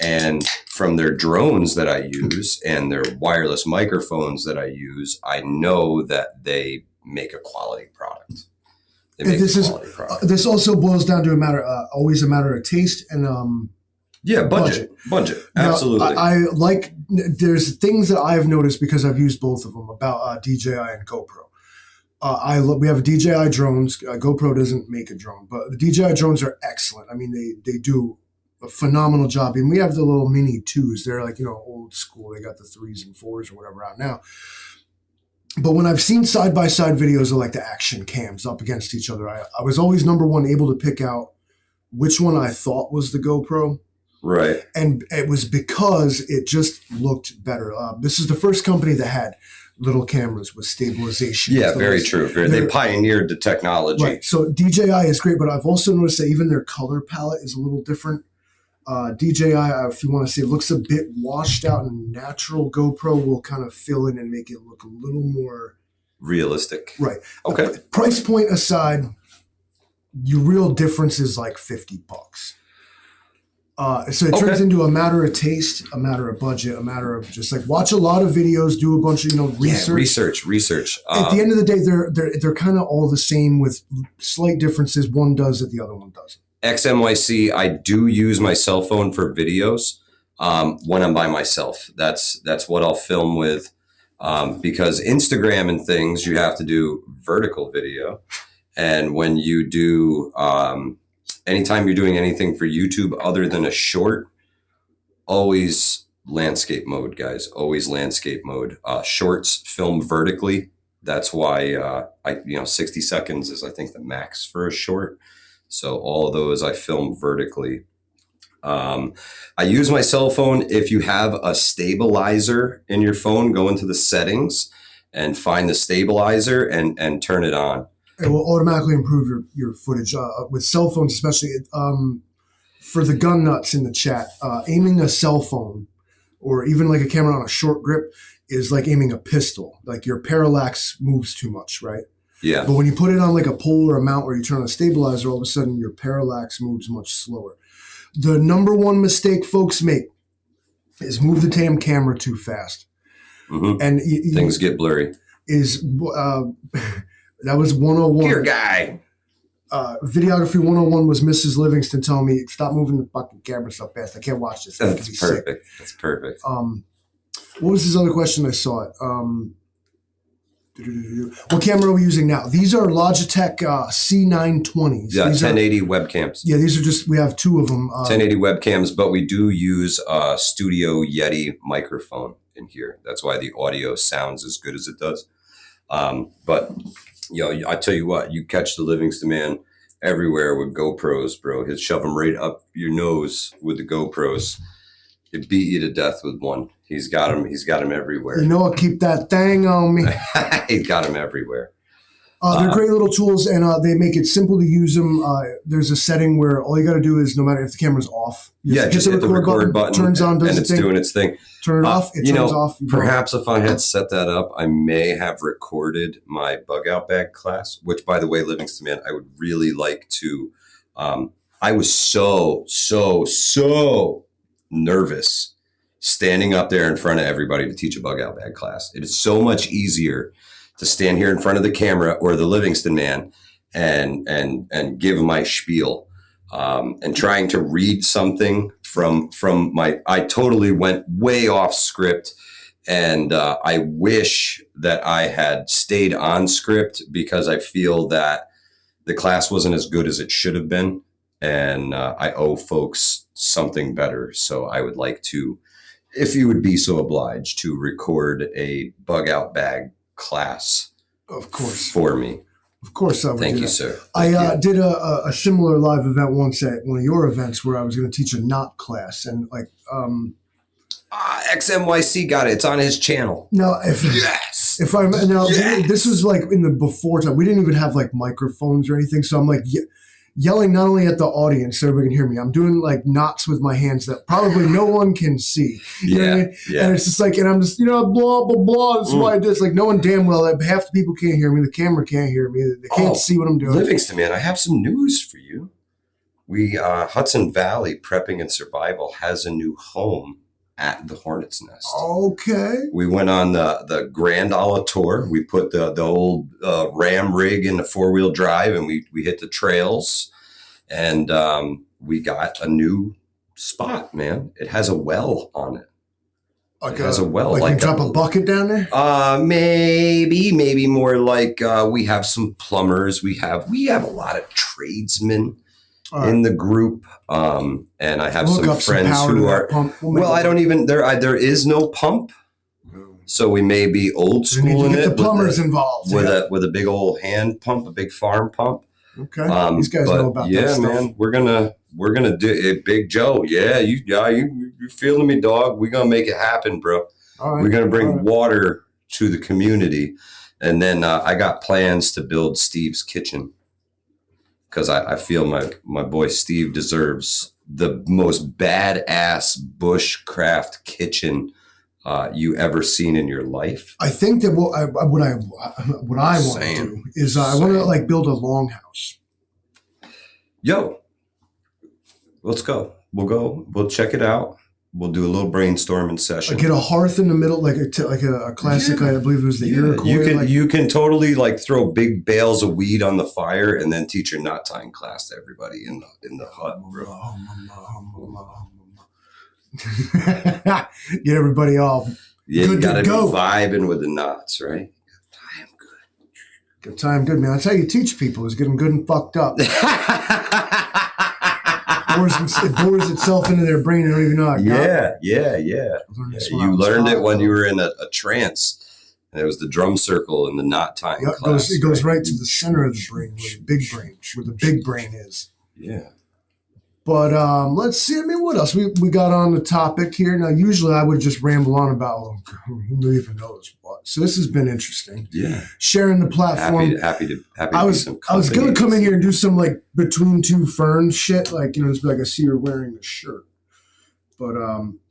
And from their drones that I use and their wireless microphones that I use, I know that they make a quality product. This also boils down to always a matter of taste and budget. Absolutely. Now, I like. There's things that I've noticed because I've used both of them about DJI and GoPro. We have DJI drones. GoPro doesn't make a drone, but the DJI drones are excellent. I mean, they do a phenomenal job. And we have the little mini 2s. They're like, old school. They got the 3s and 4s or whatever out now. But when I've seen side-by-side videos of like the action cams up against each other, I was always, number one, able to pick out which one I thought was the GoPro. Right. And it was because it just looked better. This is the first company that had little cameras with stabilization. Yeah, very true. They pioneered the technology. Right. So DJI is great, but I've also noticed that even their color palette is a little different. DJI, if you want to say, looks a bit washed out, and natural GoPro will kind of fill in and make it look a little more realistic. Right. Okay. Price point aside, your real difference is like $50. So it turns into a matter of taste, a matter of budget, a matter of just like watch a lot of videos, do a bunch of research. Research. At the end of the day, they're kind of all the same with slight differences. One does that the other one doesn't. XMYC, I do use my cell phone for videos when I'm by myself. That's what I'll film with because Instagram and things, you have to do vertical video. And when you do, anytime you're doing anything for YouTube other than a short, always landscape mode, guys. Always landscape mode. Shorts film vertically. That's why 60 seconds is, I think, the max for a short. So all of those I film vertically. I use my cell phone. If you have a stabilizer in your phone, go into the settings and find the stabilizer and turn it on. It will automatically improve your footage. With cell phones, especially for the gun nuts in the chat, aiming a cell phone or even like a camera on a short grip is like aiming a pistol. Like your parallax moves too much, right? Yeah. But when you put it on like a pole or a mount where you turn on a stabilizer, all of a sudden your parallax moves much slower. The number one mistake folks make is move the damn camera too fast. Mm-hmm. And things get blurry. That was 101. Dear guy. Videography 101 was Mrs. Livingston telling me, stop moving the fucking camera so fast. I can't watch this. That's perfect. That's perfect. What was his other question? I saw it. What camera are we using now? These are Logitech C920s. Yeah, these 1080 webcams. Yeah, these are just, we have two of them. 1080 webcams, but we do use a Studio Yeti microphone in here. That's why the audio sounds as good as it does. But I tell you what, you catch the Livingston man everywhere with GoPros, bro. He'll shove them right up your nose with the GoPros. He'd beat you to death with one. He's got them. He's got them everywhere. You know, I'll keep that thing on me. He's got them everywhere. They're great little tools, and they make it simple to use them. There's a setting where all you got to do is, no matter if the camera's off, just hit the record button, turns on, does and it's doing its thing. Turn it off, it turns off. Perhaps if I had set that up, I may have recorded my bug out bag class, which, by the way, Livingston man, I would really like to. I was so nervous standing up there in front of everybody to teach a bug out bag class. It is so much easier to stand here in front of the camera or the Livingston man and give my spiel, and trying to read something from I totally went way off script, and I wish that I had stayed on script, because I feel that the class wasn't as good as it should have been, and I owe folks something better. So I would like to, if you would be so obliged, to record a bug out bag class, of course, for me. Of course, I would. Thank you, sir. I did a similar live event once at one of your events where I was going to teach a knot class, and XMYC got it. It's on his channel. No, yes. This was like in the before time. We didn't even have like microphones or anything, so I'm like yelling not only at the audience so everybody can hear me. I'm doing like knots with my hands that probably no one can see. You know what I mean? Yeah. And it's just like, and I'm just, blah, blah, blah. That's why I did. It's like knowing damn well that half the people can't hear me. The camera can't hear me. They can't see what I'm doing. Livingston, man, I have some news for you. We, Hudson Valley Prepping and Survival has a new home at the Hornet's Nest. Okay. We went on the Grand Ala tour. We put the old Ram rig in the 4-wheel drive, and we hit the trails, and we got a new spot, man. It has a well on it. It has a well. Like you drop a bucket down there? Maybe more like we have some plumbers. We have a lot of tradesmen in the group, and I have some friends who are I don't even there is no pump, so we may be old school in it. The plumbers involved with a big old hand pump, a big farm pump. Okay, these guys know about that stuff. Yeah, man, we're gonna do it. Big Joe, you feeling me, dog? We're gonna make it happen, bro. All right. We're gonna bring water to the community, and then I got plans to build Steve's kitchen, because I feel my boy Steve deserves the most badass bushcraft kitchen you ever seen in your life. I think that what I want to do is I want to like build a longhouse. Yo, let's go. We'll check it out. We'll do a little brainstorming session. Get a hearth in the middle, like a classic. I believe it was the Iroquois. You can totally like throw big bales of weed on the fire and then teach your knot tying class to everybody in the hut, bro. Get everybody all you gotta be vibing with the knots, right? Good time, good man. That's how you teach people, is get them good and fucked up. It bores itself into their brain and don't even know how it got. Yeah. You learned it when you were in a trance. And it was the drum circle and the knot tying class. It goes right to the center of the brain, where the big brain is. Yeah. But let's see. I mean, what else? We got on the topic here. Now, usually I would just ramble on about who even knows what. So this has been interesting. Yeah. Sharing the platform. Happy to I was going to come in here and do some like between two ferns shit. Like, just be like, I see you're wearing a shirt. But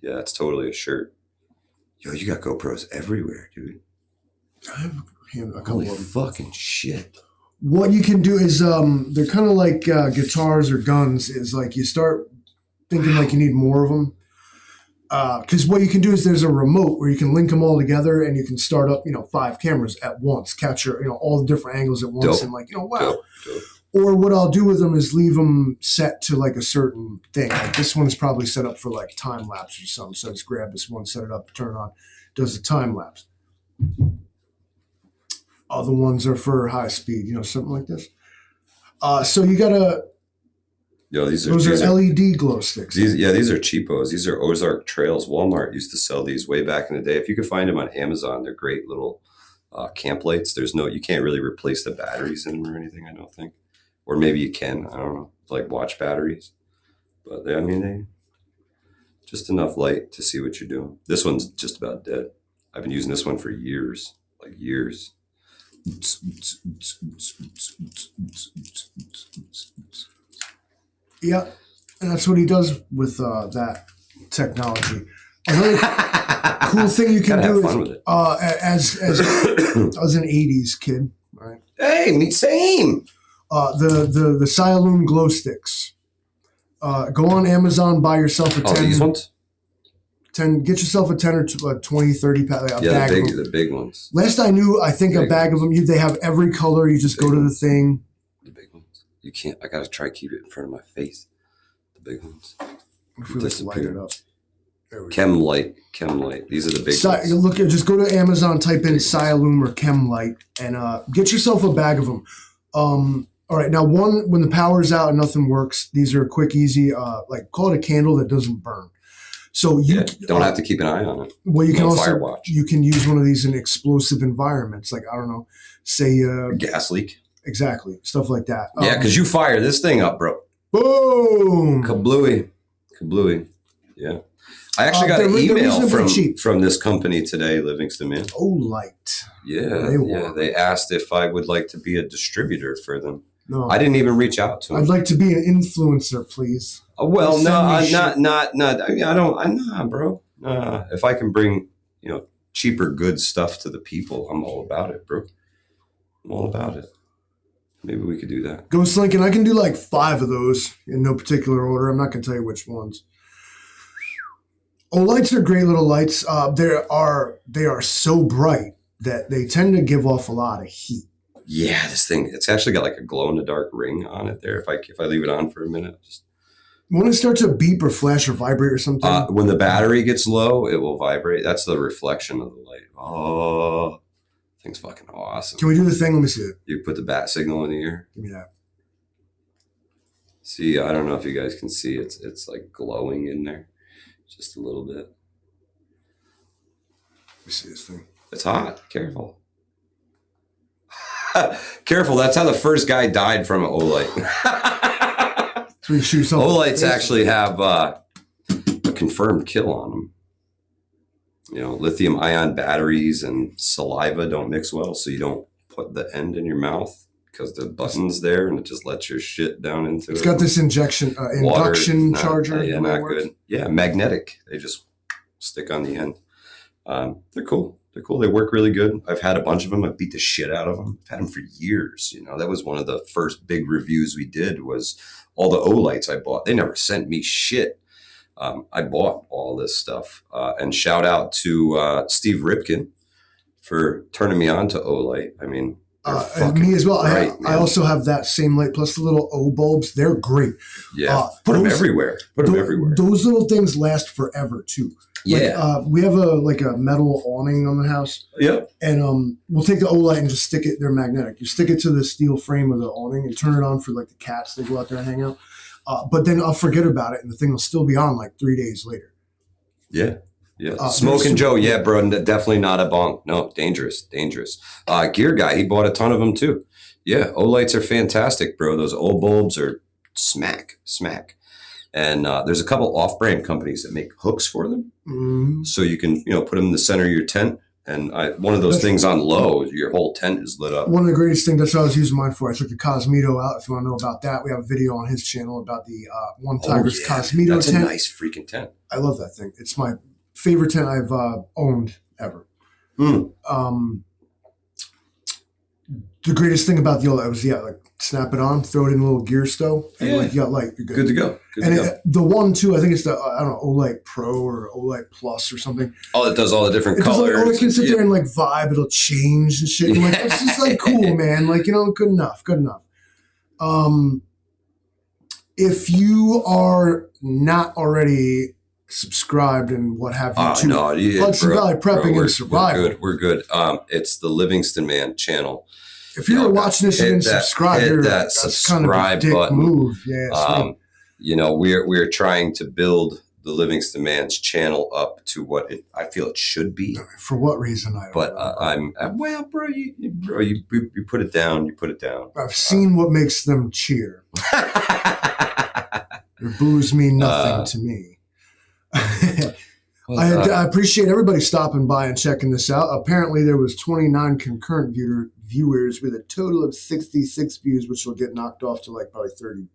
yeah, it's totally a shirt. Yo, you got GoPros everywhere, dude. I have a couple Holy of them. Fucking shit. What you can do is they're kind of like guitars or guns. Is like you start thinking like you need more of them. Because what you can do is there's a remote where you can link them all together and you can start up 5 cameras at once, capture all the different angles at once. Dope. And wow. Dope. Or what I'll do with them is leave them set to like a certain thing. Like this one is probably set up for like time lapse or something. So I just grab this one, set it up, turn it on, does a time lapse. Other ones are for high speed, something like this. So you gotta Yo, those are LED glow sticks. These are cheapos. These are Ozark Trails. Walmart used to sell these way back in the day. If you could find them on Amazon, they're great little camp lights. You can't really replace the batteries in them or anything, I don't think. Or maybe you can. I don't know. Like watch batteries. But they just enough light to see what you're doing. This one's just about dead. I've been using this one for years. Like years. Yeah, and that's what he does with that technology. Another cool thing you can do is, as an '80s kid, right? Hey, me same. The Sialoom glow sticks. Go on Amazon, buy yourself a 10. Oh, these ones? 10. Get yourself a 10 or 20, 30 pack. The big ones. Last I knew, I think a bag of them. They have every color. You just go to the thing. The big ones. You can't. I gotta try to keep it in front of my face. The big ones. If we just light it up. Chem light. These are the big ones. Just go to Amazon, type in Sialoom or Chem light, and get yourself a bag of them. All right, now when the power's out and nothing works, these are quick, easy. Call it a candle that doesn't burn. So you don't have to keep an eye on it. Well, you can also you can use one of these in explosive environments, like I don't know, say gas leak. Exactly, stuff like that. Yeah, because you fire this thing up, bro. Boom! Kablooey. Yeah. I actually got an email from this company today, Livingston, man. Olight. Yeah. They asked if I would like to be a distributor for them. No. I didn't even reach out to them. I'd like to be an influencer, please. Well, no, I'm not. I mean, I'm not, bro. If I can bring, cheaper good stuff to the people, I'm all about it, bro. I'm all about it. Maybe we could do that. Ghost Lincoln, I can do like 5 of those in no particular order. I'm not going to tell you which ones. Lights are great little lights. They are so bright that they tend to give off a lot of heat. Yeah, this thing, it's actually got like a glow in the dark ring on it there. If I leave it on for a minute, just when it starts to beep or flash or vibrate or something. When the battery gets low, it will vibrate. That's the reflection of the light. Oh, thing's fucking awesome. Can we do the thing? Let me see it. You put the bat signal in the ear. Give me that. See, I don't know if you guys can see. It's like glowing in there, just a little bit. Let me see this thing. It's hot. Careful. Careful. That's how the first guy died from an Olight. Olights actually have a confirmed kill on them. Lithium ion batteries and saliva don't mix well, so you don't put the end in your mouth because the button's there and it just lets your shit down into it. It's got this induction charger. Yeah, not good. Yeah, magnetic. They just stick on the end. They're cool. They work really good. I've had a bunch of them. I beat the shit out of them. I've had them for years. That was one of the first big reviews we did was all the Olights I bought. They never sent me shit. I bought all this stuff. And shout out to Steve Ripken for turning me on to Olight. I mean, me as well. Bright, I also have that same light plus the little O bulbs. They're great. Yeah, put them everywhere. Those little things last forever too. Yeah, we have a metal awning on the house. Yep. And we'll take the Olight and just stick it. They're magnetic. You stick it to the steel frame of the awning and turn it on for the cats. They go out there and hang out. But then I'll forget about it and the thing will still be on 3 days later. Yeah. Yeah. Smoking Joe. Yeah, bro. Definitely not a bonk. No, dangerous. Gear guy. He bought a ton of them too. Yeah. Olights are fantastic, bro. Those O bulbs are smack. And there's a couple off-brand companies that make hooks for them. Mm-hmm. So you can, put them in the center of your tent. And one of those things on low, your whole tent is lit up. One of the greatest things, that's what I was using mine for. I took the Cosmito out. If you want to know about that, we have a video on his channel about the One Tiger's Cosmito that's tent. That's a nice freaking tent. I love that thing. It's my favorite tent I've owned ever. The greatest thing about the Olight was, snap it on, throw it in a little gear stove, and you got light. You're good. Good to go. The one too, I think it's the Olight Pro or Olight Plus or something. Oh, it does all the different colors. It can sit there and vibe. It'll change and shit. Yeah. It's just cool, man. Good enough. If you are not already subscribed and what have you to Hudson Valley Prepping and Survival, we're good. It's the Livingston Man channel. If you're watching this and didn't subscribe, hit that subscribe kind of a dick button. Move. Yeah, you know, we're trying to build the Livingston Man's channel up to what I feel it should be. For what reason? I don't know. Well, bro, you put it down. You put it down. I've seen what makes them cheer. Their boos mean nothing to me. I appreciate everybody stopping by and checking this out. Apparently, there was 29 concurrent viewers with a total of 66 views, which will get knocked off to like probably 37.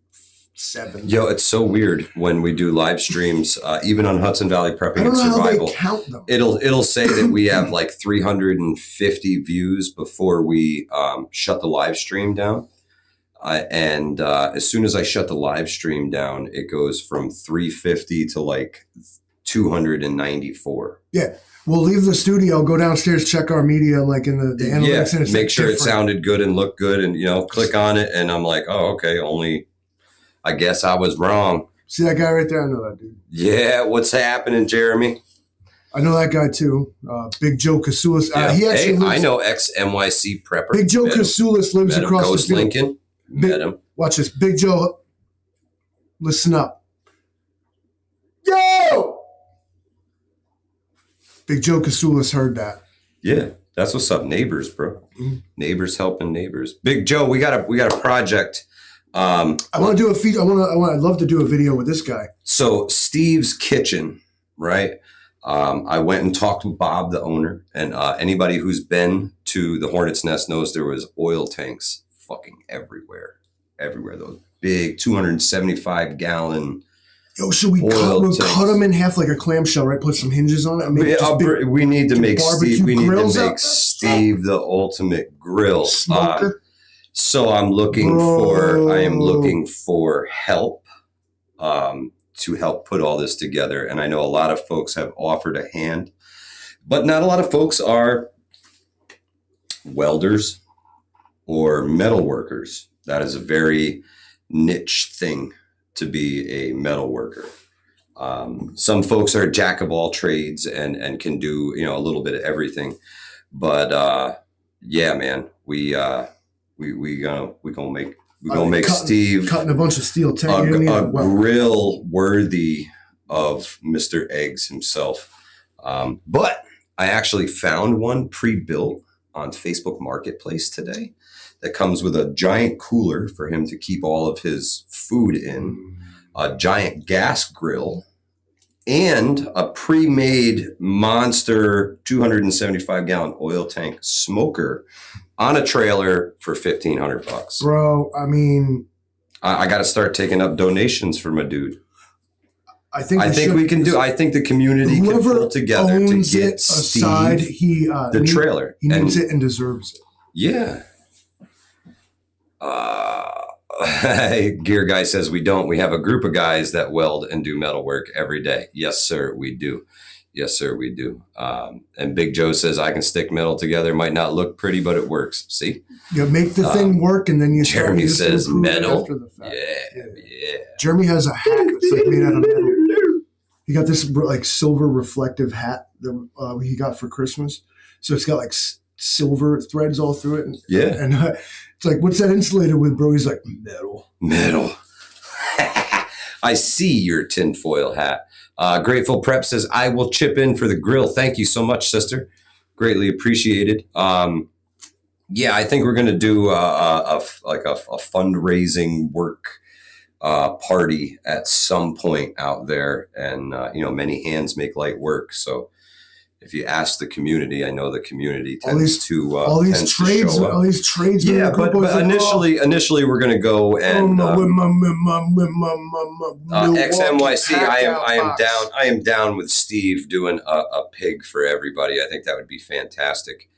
Yo, it's so weird when we do live streams, even on Hudson Valley Prepping and Survival. How they count them. It'll say that we have like 350 views before we shut the live stream down. And as soon as I shut the live stream down, it goes from 350 to like 294. Yeah. We'll leave the studio, go downstairs, check our media, like in the analytics. Yeah, and it's make sure different. it sounded good and looked good and, you know, click on it. And I'm like, oh, okay, I guess I was wrong. See that guy right there? I know that dude. Yeah. What's happening, Jeremy? I know that guy too. Big Joe Kasulis. Yeah. He actually lives, I know ex-NYC prepper. Big Joe Kasulis lives across Ghost the field. Lincoln. Met him. Watch this. Big Joe, listen up. Yo! Big Joe Kasulis heard that. Yeah, that's what's up. Neighbors, bro. Mm-hmm. Neighbors helping neighbors. Big Joe, we got a project. I want to do a feed. I'd love to do a video with this guy. So Steve's Kitchen, right? I went and talked with Bob, the owner, and anybody who's been to the Hornet's Nest knows there was oil tanks fucking everywhere. Those big 275-gallon. Yo, should we cut them in half like a clamshell, right? Put some hinges on it. And make we need to make Steve. We need to make out. Steve the ultimate grill. Smoker. So I am looking for help to help put all this together. And I know a lot of folks have offered a hand, but not a lot of folks are welders or metal workers. That is a very niche thing to be a metal worker. Some folks are jack of all trades and can do, you know, a little bit of everything. But yeah, man, we gonna make Steve cutting a bunch of steel tank a grill worthy of Mr. Eggs himself. But I actually found one pre-built on Facebook Marketplace today that comes with a giant cooler for him to keep all of his food in, a giant gas grill, and a pre-made monster 275-gallon oil tank smoker on a trailer for $1,500. Bro, I mean, I got to start taking up donations for my dude. I think we can do. I think the community can pull together to get Steve the trailer. He needs it and deserves it. Yeah. Gear Guy says we don't. We have a group of guys that weld and do metal work every day. Yes, sir, we do. Yes, sir, we do. And Big Joe says I can stick metal together. Might not look pretty, but it works. See? You make the thing work, and then you. Jeremy says metal. After the fact. Yeah. Jeremy has a hat that's like made out of metal. He got this like silver reflective hat that he got for Christmas. So it's got like silver threads all through it. And it's like, what's that insulated with, bro? He's like, metal. I see your tinfoil hat. Grateful Prep says, I will chip in for the grill. Thank you so much, sister. Greatly appreciated. Yeah, I think we're going to do a fundraising work party at some point out there. And, many hands make light work. So if you ask the community, I know the community tends to all these trades. Yeah, but initially we're going to go and XMYC. I am down with Steve doing a pig for everybody. I think that would be fantastic,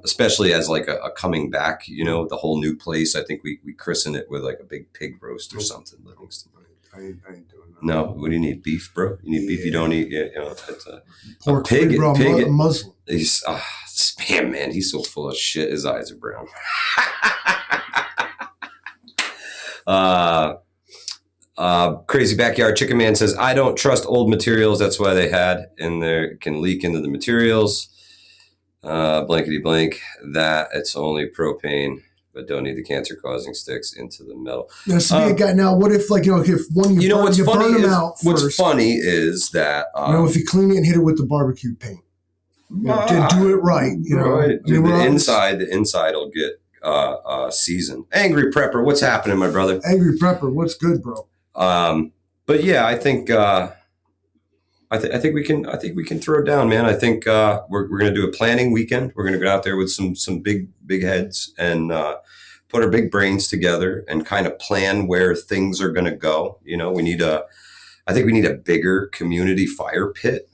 especially as like a coming back. You know, the whole new place. I think we christen it with like a big pig roast or something. Livingston. I ain't doing that. No, what do you need? Beef, bro? You need beef? You don't eat, it's a pig. Free, bro, Muslim. He's, man, he's so full of shit. His eyes are brown. Crazy Backyard Chicken Man says, I don't trust old materials. That's why they had in there, can leak into the materials. Blankety blank, that it's only propane. but don't need the cancer-causing sticks into the metal. That's to be a guy. Now, what if, like, if one you burn, what's you funny burn them is, out what's first. funny is that if you clean it and hit it with the barbecue paint, do it right. Right. Dude, the inside will get seasoned. Angry Prepper, what's happening, my brother? Angry Prepper, what's good, bro? But yeah, I think we can throw down, man. I think we're going to do a planning weekend. We're going to go out there with some big heads and put our big brains together and kind of plan where things are going to go. I think we need a bigger community fire pit.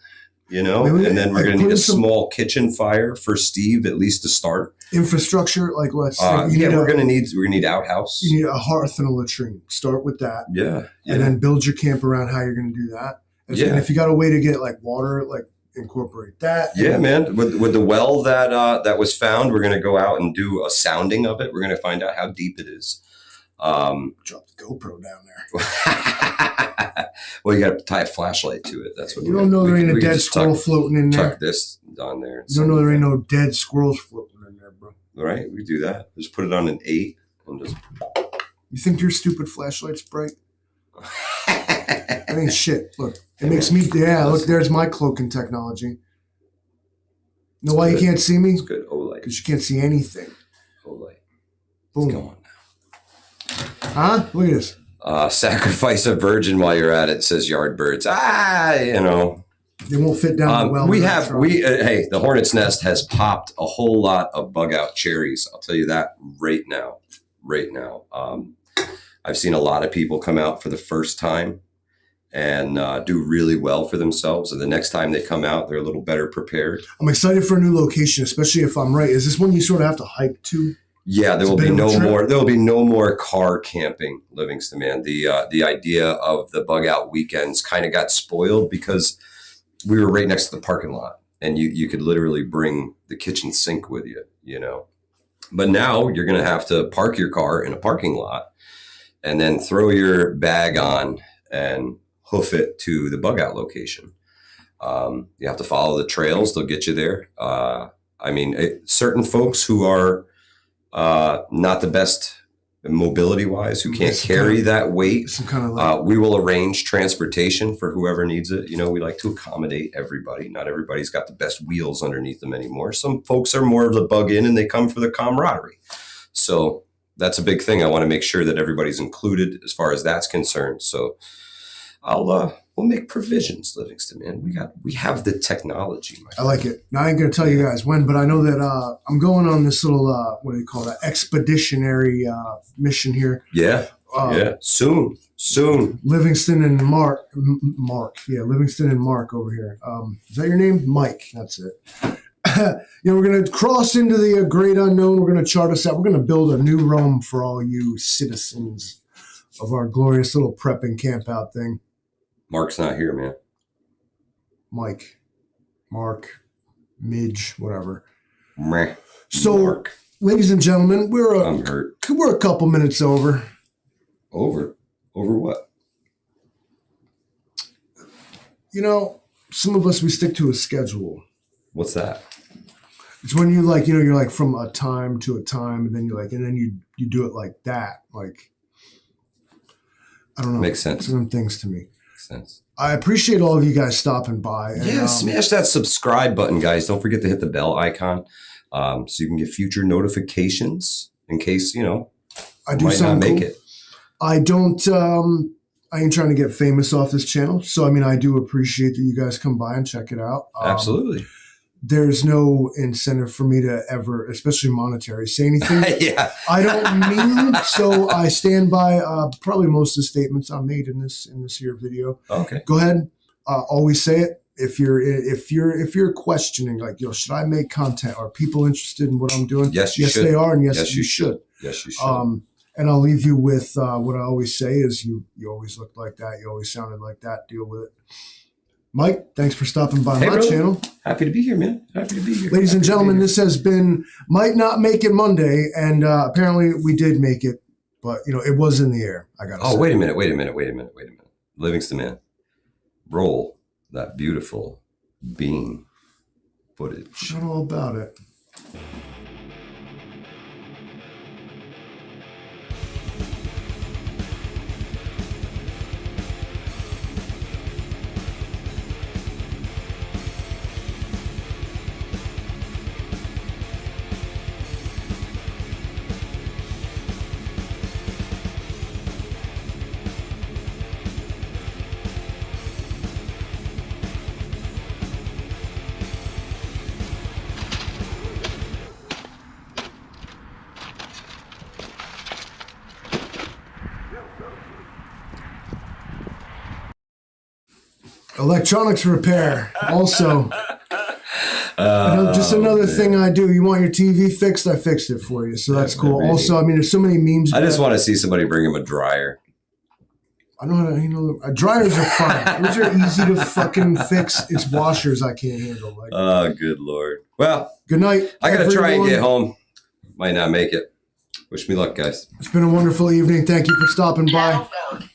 And then we're going to need a small kitchen fire for Steve, at least to start. Infrastructure, like let's we're going to need outhouse. You need a hearth and a latrine. Start with that. Yeah. And then build your camp around how you're going to do that. And if you got a way to get like water, like incorporate that. Yeah, man. With the well that was found, we're going to go out and do a sounding of it. We're going to find out how deep it is. Drop the GoPro down there. Well, you got to tie a flashlight to it. That's what you don't know. There ain't a dead squirrel floating in there. Tuck this on there. You don't know there ain't no dead squirrels floating in there, bro. Right, we do that. Just put it on an 8 and just. You think your stupid flashlight's bright? That ain't shit. Look, it makes me. Yeah, look, there's my cloaking technology. Know why you can't see me? It's good. OLED. Because you can't see anything. OLED. Boom. Let's go on now. Huh? Look at this. Sacrifice a virgin while you're at it, says Yardbirds. They won't fit down the well. Hey, the hornet's nest has popped a whole lot of bug out cherries. I'll tell you that right now. I've seen a lot of people come out for the first time and do really well for themselves. And the next time they come out, they're a little better prepared. I'm excited for a new location, especially if I'm right. Is this one you sort of have to hike to? Yeah, there will be no more car camping, Livingston, man. The idea of the bug out weekends kind of got spoiled because we were right next to the parking lot and you could literally bring the kitchen sink with you, But now you're going to have to park your car in a parking lot and then throw your bag on and hoof it to the bug out location. You have to follow the trails. They'll get you there. Certain folks who are not the best mobility wise, who can't carry that weight. We will arrange transportation for whoever needs it. We like to accommodate everybody. Not everybody's got the best wheels underneath them anymore. Some folks are more of the bug in and they come for the camaraderie. So that's a big thing. I want to make sure that everybody's included as far as that's concerned. So we'll make provisions, Livingston, man. We have the technology. I like it. Now I ain't gonna tell you guys when, but I know that I'm going on this little what do you call that? Expeditionary mission here. Yeah. Soon. Livingston and Mark. Livingston and Mark over here. Is that your name? Mike. That's it. We're gonna cross into the great unknown. We're gonna chart us out. We're gonna build a new Rome for all you citizens of our glorious little prepping camp out thing. Mark's not here, man. Mike, Mark, Midge, whatever. Meh. So, Mark. Ladies and gentlemen, I'm hurt. We're a couple minutes over. Over what? Some of us, we stick to a schedule. What's that? It's when you you're like from a time to a time, and then you do it like that. Like, I don't know. Makes sense. Some things to me. Makes sense. I appreciate all of you guys stopping by. And, smash that subscribe button, guys. Don't forget to hit the bell icon so you can get future notifications in case, I do might not make it. I don't, I ain't trying to get famous off this channel. So, I do appreciate that you guys come by and check it out. Absolutely. There's no incentive for me to ever, especially monetary, say anything. Yeah. I don't mean, so I stand by probably most of the statements I made in this here video. Okay. Go ahead. Always say it. If you're questioning, like, should I make content? Are people interested in what I'm doing? Yes, you should. Yes, they are, and yes, you should. Yes, you should. And I'll leave you with what I always say is you always looked like that. You always sounded like that. Deal with it. Mike, thanks for stopping by my channel. Happy to be here, man. Happy to be here. Ladies and gentlemen, this has been Might Not Make It Monday, and apparently we did make it, but it was in the air. I gotta say. Oh, wait a minute. Livingston, man, roll that beautiful bean footage. Forgot all about it. Electronics repair. Also, just another thing I do. You want your TV fixed? I fixed it for you. So that's cool. Also, I mean, there's so many memes. I just want to see somebody bring him a dryer. I know how to, dryers are fine. Those are easy to fucking fix. It's washers I can't handle. Like, oh, good Lord. Well, good night. I got to try and get home. Might not make it. Wish me luck, guys. It's been a wonderful evening. Thank you for stopping by. Channel found.